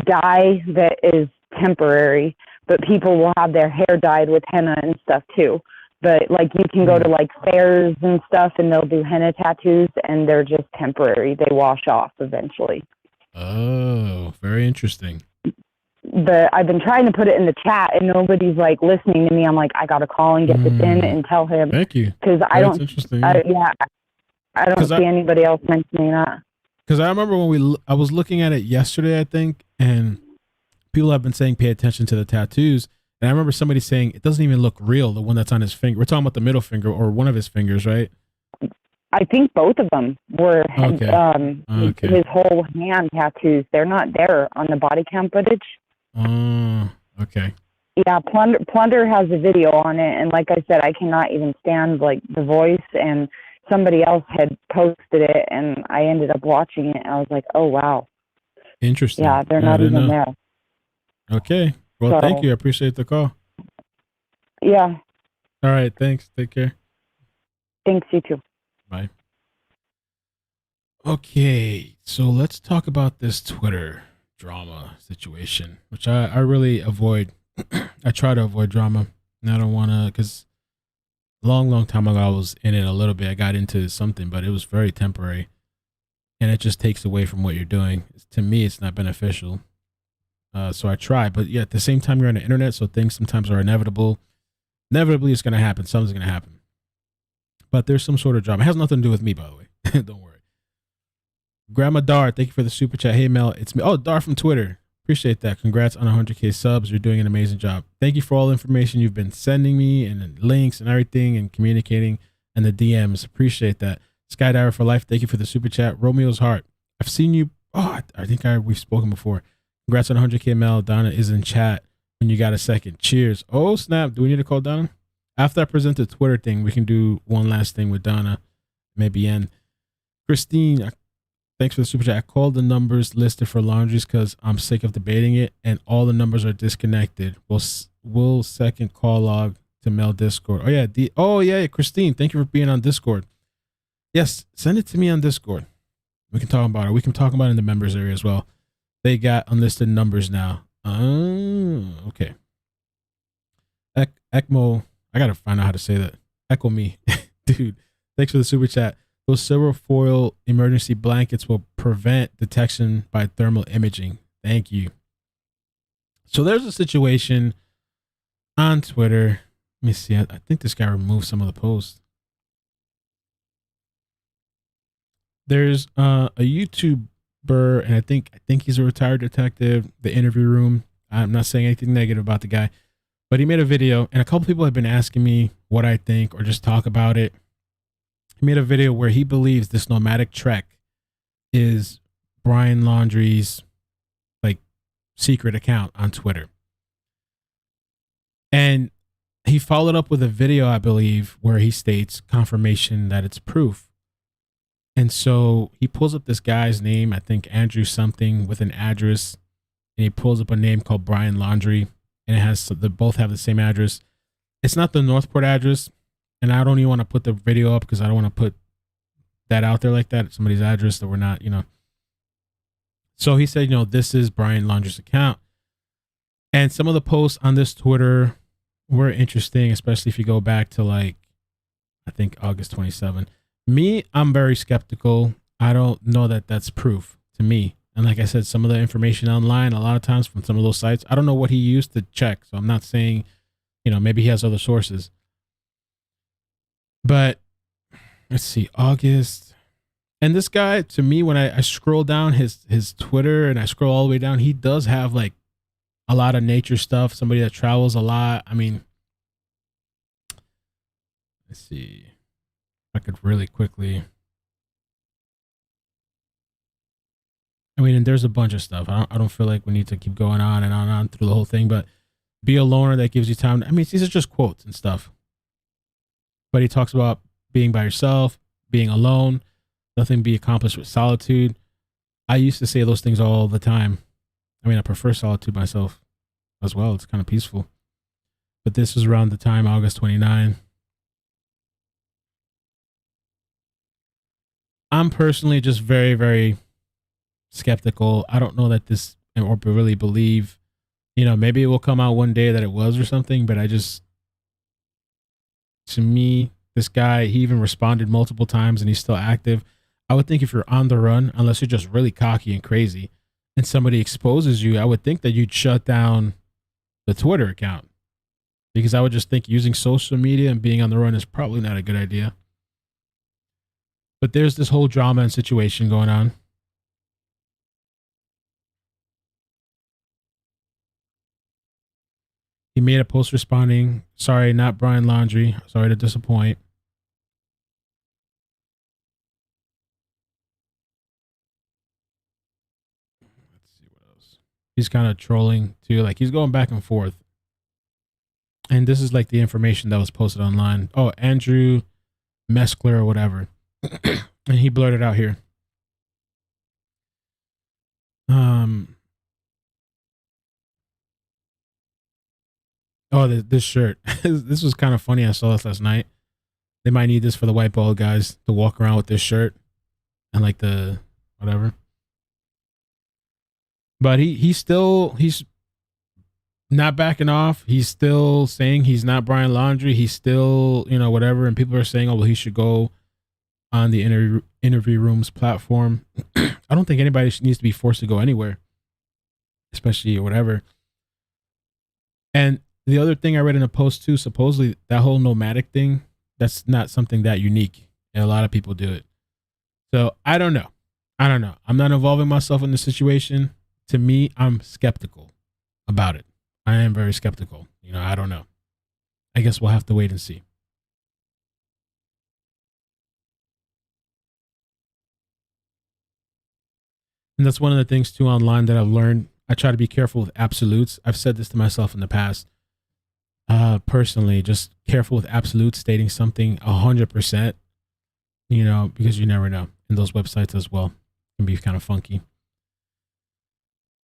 dye that is temporary, but people will have their hair dyed with henna and stuff too. But like you can go to like fairs and stuff, and they'll do henna tattoos, and they're just temporary. They wash off eventually. Oh, very interesting. But I've been trying to put it in the chat, and nobody's like listening to me. I'm like, I got to call and get this in and tell him. Thank you. Because I That's don't. interesting. I don't see anybody else mentioning that. Because I remember when I was looking at it yesterday, I think, and people have been saying pay attention to the tattoos. And I remember somebody saying it doesn't even look real, the one that's on his finger. We're talking about the middle finger or one of his fingers, right? I think both of them were his whole hand tattoos. They're not there on the body cam footage. Oh, okay. Yeah, Plunder has a video on it, and like I said, I cannot even stand like the voice. And somebody else had posted it, and I ended up watching it, and I was like, oh wow. Interesting. Yeah, they're not even there. Okay. Well, thank you. I appreciate the call. Yeah. All right. Thanks. Take care. Thanks, you too. Bye. Okay. So let's talk about this Twitter drama situation, which I really avoid. I try to avoid drama. And I don't want to, because long time ago, I was in it a little bit. I got into something, but it was very temporary. And it just takes away from what you're doing. To me, it's not beneficial. So I try, but yeah, at the same time, you're on the internet, so things sometimes are inevitable. Inevitably, it's going to happen. Something's going to happen. But there's some sort of drama. It has nothing to do with me, by the way. Don't worry. Grandma Dar, thank you for the super chat. Hey, Mel, it's me. Oh, Dar from Twitter. Appreciate that. Congrats on 100K subs. You're doing an amazing job. Thank you for all the information you've been sending me and links and everything and communicating and the DMs. Appreciate that. Skydiver for life. Thank you for the super chat. Romeo's heart. I've seen you. Oh, I think we've spoken before. Congrats on 100K, Mel. Donna is in chat when you got a second. Cheers. Oh, snap. Do we need to call Donna? After I present the Twitter thing, we can do one last thing with Donna. Maybe end. Christine, thanks for the super chat. I called the numbers listed for Laundries because I'm sick of debating it, and all the numbers are disconnected. We'll second call log to Mel Discord. Oh, yeah. Christine, thank you for being on Discord. Yes, send it to me on Discord. We can talk about it. We can talk about it in the members area as well. They got unlisted numbers now. Oh, okay. ECKEdMeL. I got to find out how to say that. Echo me. Dude, thanks for the super chat. Those silver foil emergency blankets will prevent detection by thermal imaging. Thank you. So there's a situation on Twitter. Let me see. I think this guy removed some of the posts. There's a YouTuber, and I think he's a retired detective. The interview room. I'm not saying anything negative about the guy, but he made a video, and a couple people have been asking me what I think or just talk about it. He made a video where he believes this Nomadic Trek is Brian Laundrie's like secret account on Twitter. And he followed up with a video, I believe, where he states confirmation that it's proof. And so he pulls up this guy's name, I think Andrew something, with an address. And he pulls up a name called Brian Laundrie. And it has, they both have the same address. It's not the Northport address. And I don't even want to put the video up because I don't want to put that out there like that. Somebody's address that we're not, you know. So he said, you know, this is Brian Laundrie's account. And some of the posts on this Twitter were interesting, especially if you go back to like, I think August 27. Me, I'm very skeptical. I don't know that that's proof to me. And like I said, some of the information online, a lot of times from some of those sites, I don't know what he used to check. So I'm not saying, you know, maybe he has other sources. But let's see, August. And this guy, to me, when I scroll down his Twitter and I scroll all the way down, he does have like a lot of nature stuff. Somebody that travels a lot. I mean, let's see. I could really quickly. I mean, and there's a bunch of stuff. I don't feel like we need to keep going on and on through the whole thing, but be a loner that gives you time. I mean, these are just quotes and stuff. But he talks about being by yourself, being alone, nothing be accomplished with solitude. I used to say those things all the time. I mean, I prefer solitude myself as well. It's kind of peaceful. But this was around the time, August 29. I'm personally just very, very skeptical. I don't know that this, or really believe, you know, maybe it will come out one day that it was or something, but I just, to me, this guy, he even responded multiple times and he's still active. I would think if you're on the run, unless you're just really cocky and crazy and somebody exposes you, I would think that you'd shut down the Twitter account, because I would just think using social media and being on the run is probably not a good idea. But there's this whole drama and situation going on. He made a post responding, sorry, not Brian Laundrie. Sorry to disappoint. Let's see what else. He's kind of trolling too. Like he's going back and forth. And this is like the information that was posted online. Oh, Andrew Mescler or whatever. And he blurted out here. Oh, this shirt. This was kind of funny. I saw this last night. They might need this for the white ball guys to walk around with this shirt and like the whatever. But he's not backing off. He's still saying he's not Brian Laundrie. He's still, you know, whatever. And people are saying, oh, well, he should go on the interview rooms platform. I don't think anybody needs to be forced to go anywhere, especially whatever. And the other thing I read in a post too, supposedly that whole nomadic thing, that's not something that unique. And a lot of people do it. So I don't know. I'm not involving myself in the situation. To me, I'm skeptical about it. I am very skeptical. You know, I don't know. I guess we'll have to wait and see. And that's one of the things too online that I've learned. I try to be careful with absolutes. I've said this to myself in the past. Personally, just careful with absolutes, stating something 100%, you know, because you never know. And those websites as well can be kind of funky.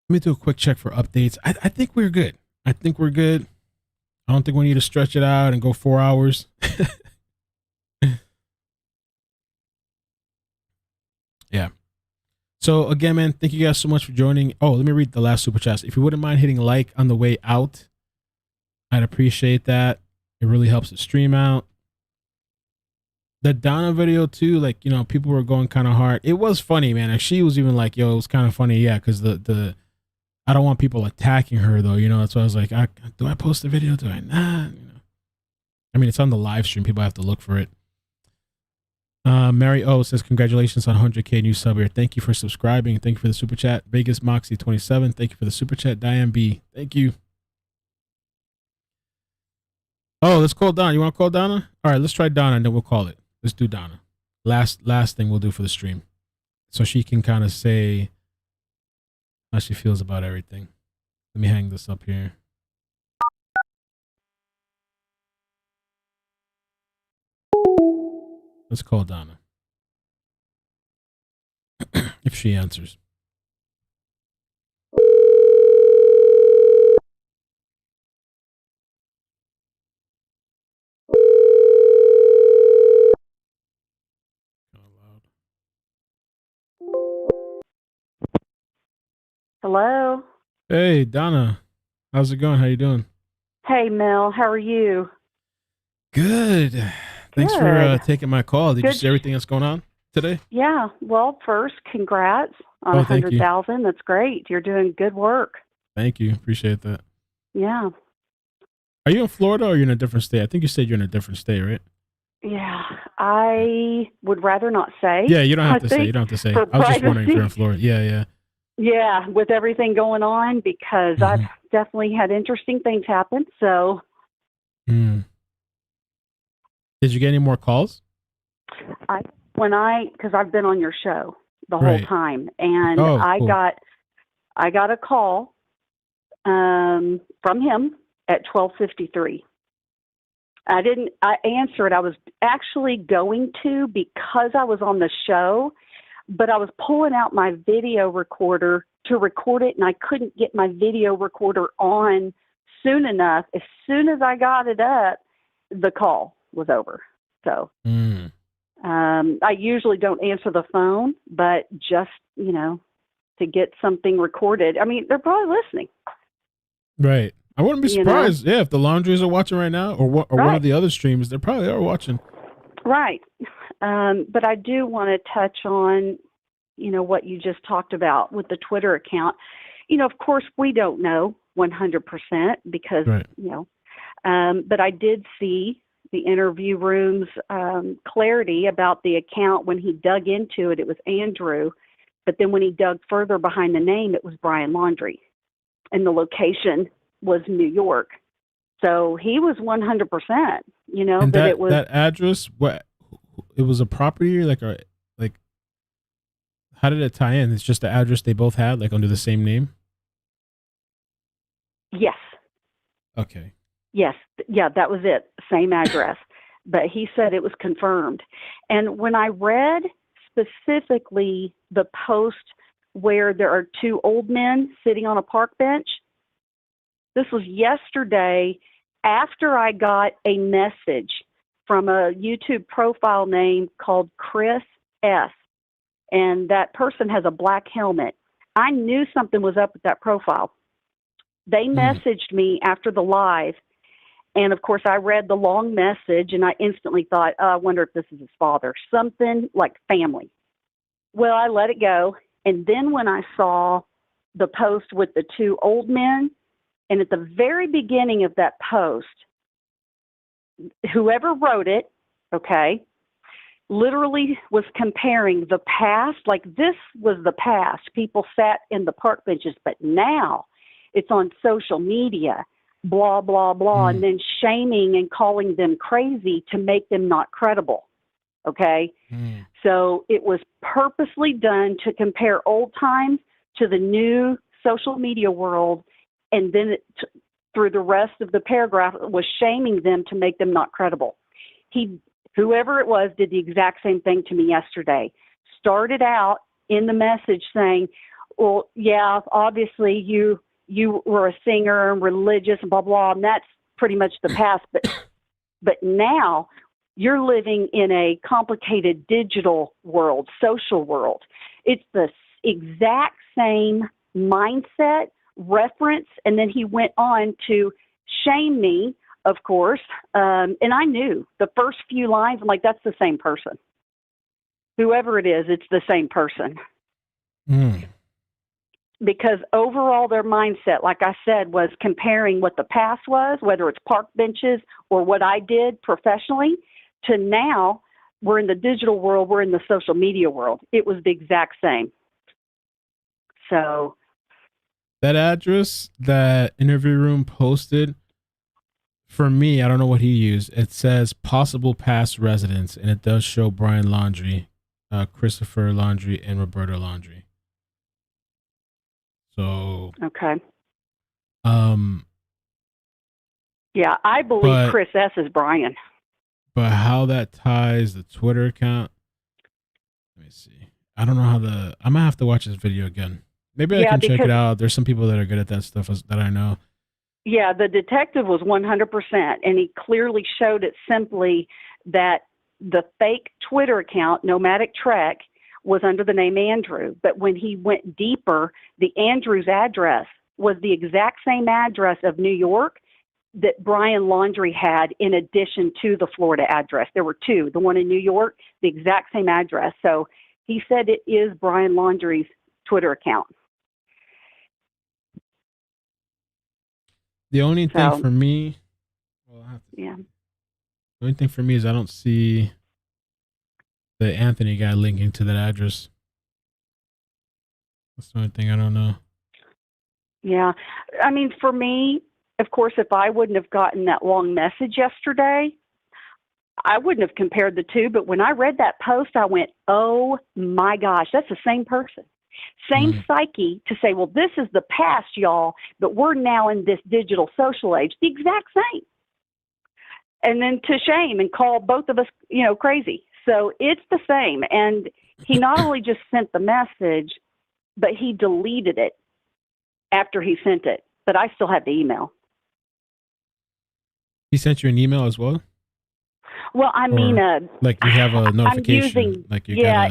Let me do a quick check for updates. I think we're good. I don't think we need to stretch it out and go 4 hours. Yeah. So again, man, thank you guys so much for joining. Oh, let me read the last super chats. If you wouldn't mind hitting like on the way out, I'd appreciate that. It really helps the stream out. The Donna video too, like, you know, people were going kind of hard. It was funny, man. And she was even like, yo, it was kind of funny. Yeah, because the I don't want people attacking her though, you know. That's why I was like, do I post the video? Do I not? You know, I mean, it's on the live stream. People have to look for it. Mary O says, congratulations on 100K new sub here. Thank you for subscribing. Thank you for the super chat. Vegas Moxie 27. Thank you for the super chat. Diane B. Thank you. Oh, let's call Donna. You want to call Donna? All right, let's try Donna and then we'll call it. Let's do Donna. last thing we'll do for the stream, so she can kind of say how she feels about everything. Let me hang this up here. Let's call Donna. If she answers. Hello. Hey, Donna. How's it going? How you doing? Hey, Mel. How are you? Good. Thanks for Good. taking my call. Did you Good. see everything that's going on today? Yeah. Well, first, congrats on Oh, thank you. 100,000. That's great. You're doing good work. Thank you. Appreciate that. Yeah. Are you in Florida or you're in a different state? I think you said you're in a different state, right? Yeah. I would rather not say. Yeah, you don't have I to say. think You don't have to say. for I was just wondering if you're in privacy. Florida. Yeah, yeah. Yeah, with everything going on, because I've definitely had interesting things happen. So Mm. Did you get any more calls? because I've been on your show the whole Right. time, and Oh, I cool. got a call from him at 12:53. I answered. I was actually going to, because I was on the show, but I was pulling out my video recorder to record it, and I couldn't get my video recorder on soon enough. As soon as I got it up, the call was over. So Mm. I usually don't answer the phone, but just, to get something recorded. I mean, they're probably listening. Right. I wouldn't be You know? surprised. Yeah, if the Laundries are watching right now, or one Right. of the other streams, they probably are watching. Right. But I do want to touch on, what you just talked about with the Twitter account. Of course, we don't know 100% because, Right. but I did see the interview room's clarity about the account. When he dug into it, it was Andrew. But then when he dug further behind the name, it was Brian Laundrie. And the location was New York. So he was 100%, And that it was. that address, what it was a property, like how did it tie in? It's just the address they both had, like under the same name. Yes. Okay. Yes. Yeah, that was it. Same address. But he said it was confirmed. And when I read specifically the post where there are two old men sitting on a park bench, this was yesterday after I got a message from a YouTube profile name called Chris S. And that person has a black helmet. I knew something was up with that profile. They messaged me after the live. And of course, I read the long message and I instantly thought, I wonder if this is his father, something like family. Well, I let it go. And then when I saw the post with the two old men, and at the very beginning of that post, whoever wrote it, literally was comparing the past, like this was the past. People sat in the park benches, but now it's on social media, blah, blah, blah, and then shaming and calling them crazy to make them not credible. Okay? So it was purposely done to compare old times to the new social media world, and then through the rest of the paragraph, it was shaming them to make them not credible. Whoever it was did the exact same thing to me yesterday. Started out in the message saying, well, yeah, obviously you were a singer and religious and blah, blah, and that's pretty much the past. But now you're living in a complicated digital world, social world. It's the exact same mindset, reference, and then he went on to shame me, of course, and I knew the first few lines, I'm like, that's the same person. Whoever it is, it's the same person. Because overall their mindset, like I said, was comparing what the past was, whether it's park benches or what I did professionally, to now we're in the digital world, we're in the social media world. It was the exact same. So that address that interview room posted for me, I don't know what he used. It says possible past residents, and it does show Brian Laundrie, Christopher Laundrie, and Roberta Laundrie. So Okay. Yeah, I believe Chris S. is Brian. But how that ties the Twitter account? Let me see. I don't know how I might have to watch this video again. Maybe I can check it out. There's some people that are good at that stuff that I know. Yeah, the detective was 100%, and he clearly showed it simply that the fake Twitter account, Nomadic Trek, was under the name Andrew. But when he went deeper, the Andrew's address was the exact same address of New York that Brian Laundrie had in addition to the Florida address. There were two, the one in New York, the exact same address. So he said it is Brian Laundrie's Twitter account. The only thing for me, yeah. The only thing for me is I don't see the Anthony guy linking to that address. That's the only thing I don't know. Yeah. I mean, for me, of course, if I wouldn't have gotten that long message yesterday, I wouldn't have compared the two. But when I read that post, I went, oh my gosh, that's the same person. Same psyche to say, well, this is the past, y'all, but we're now in this digital social age. The exact same. And then to shame and call both of us, crazy. So it's the same. And he not only just sent the message, but he deleted it after he sent it. But I still have the email. He sent you an email as well? Well, I mean, like you have a notification. I'm using, like you yeah,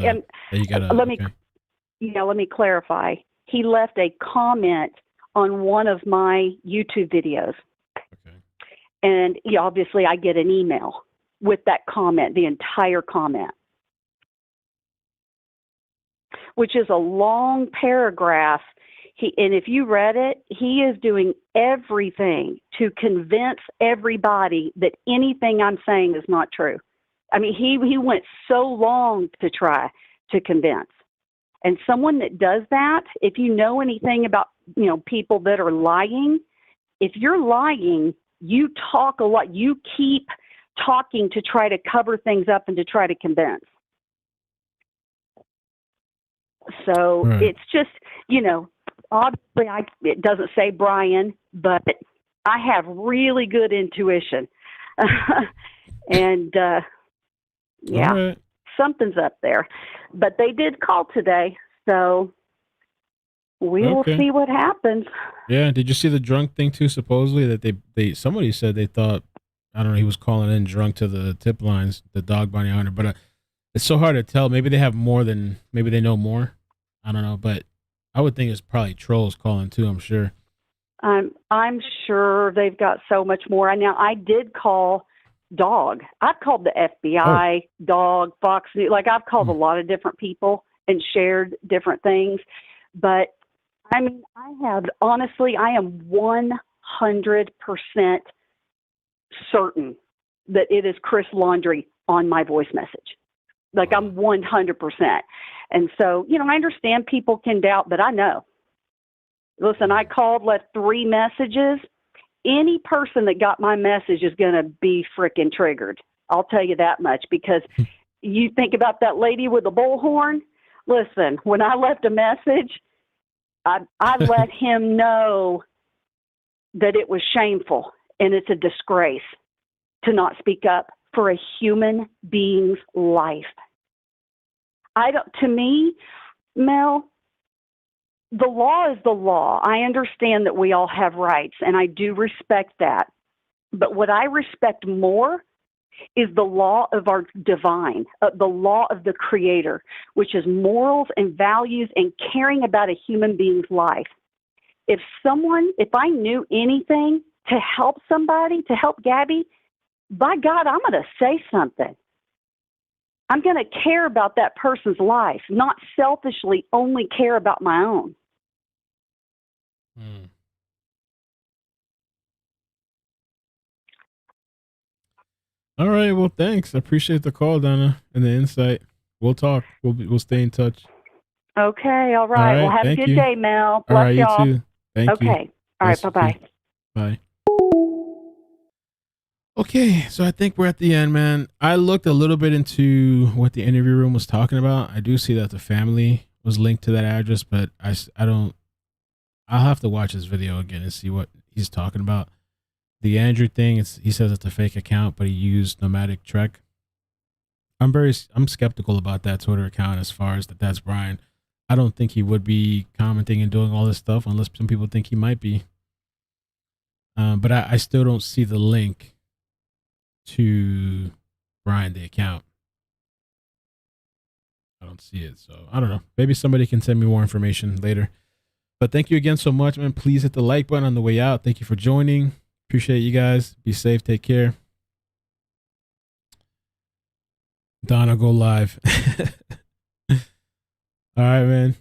gotta, let me clarify. He left a comment on one of my YouTube videos. Okay. And obviously I get an email with that comment, the entire comment, which is a long paragraph. And if you read it, he is doing everything to convince everybody that anything I'm saying is not true. I mean, he went so long to try to convince. And someone that does that, if you know anything about, people that are lying, if you're lying, you talk a lot. You keep talking to try to cover things up and to try to convince. So It's just, obviously it doesn't say Brian, but I have really good intuition. And, yeah, something's up there. But they did call today, so we will see what happens. Yeah, did you see the drunk thing too? Supposedly that somebody said they thought, I don't know, he was calling in drunk to the tip lines, the dog bounty hunter. But it's so hard to tell. Maybe they have more than, maybe they know more. I don't know, but I would think it's probably trolls calling too. I'm sure. I'm sure they've got so much more. Now I did call dog. I've called the FBI, dog, Fox News. Like I've called a lot of different people and shared different things. But I mean, I am 100% certain that it is Chris Laundrie on my voice message. Like I'm 100%. And so, I understand people can doubt, but I know. Listen, I called, left 3 messages. Any person that got my message is going to be freaking triggered. I'll tell you that much, because you think about that lady with the bullhorn. Listen, when I left a message, I let him know that it was shameful and it's a disgrace to not speak up for a human being's life. To me, Mel, the law is the law. I understand that we all have rights, and I do respect that. But what I respect more is the law of our divine, the law of the Creator, which is morals and values and caring about a human being's life. If I knew anything to help somebody, to help Gabby, by God, I'm going to say something. I'm going to care about that person's life, not selfishly only care about my own. All right. Well, thanks. I appreciate the call, Donna, and the insight. We'll talk. We'll stay in touch. Okay. All right. Well, have a good day, Mel. Bless y'all. You too. Thank you. Okay. All right. Bye-bye. Bye. Okay, so I think we're at the end, man. I looked a little bit into what the interview room was talking about. I do see that the family was linked to that address, but I don't. I'll have to watch this video again and see what he's talking about. The Andrew thing, he says it's a fake account, but he used Nomadic Trek. I'm skeptical about that Twitter account as far as that's Brian. I don't think he would be commenting and doing all this stuff unless some people think he might be. But I still don't see the link to Brian, the account. I don't see it. So I don't know. Maybe somebody can send me more information later. But thank you again so much, man. Please hit the like button on the way out. Thank you for joining. Appreciate you guys. Be safe. Take care. Donna, go live. All right, man.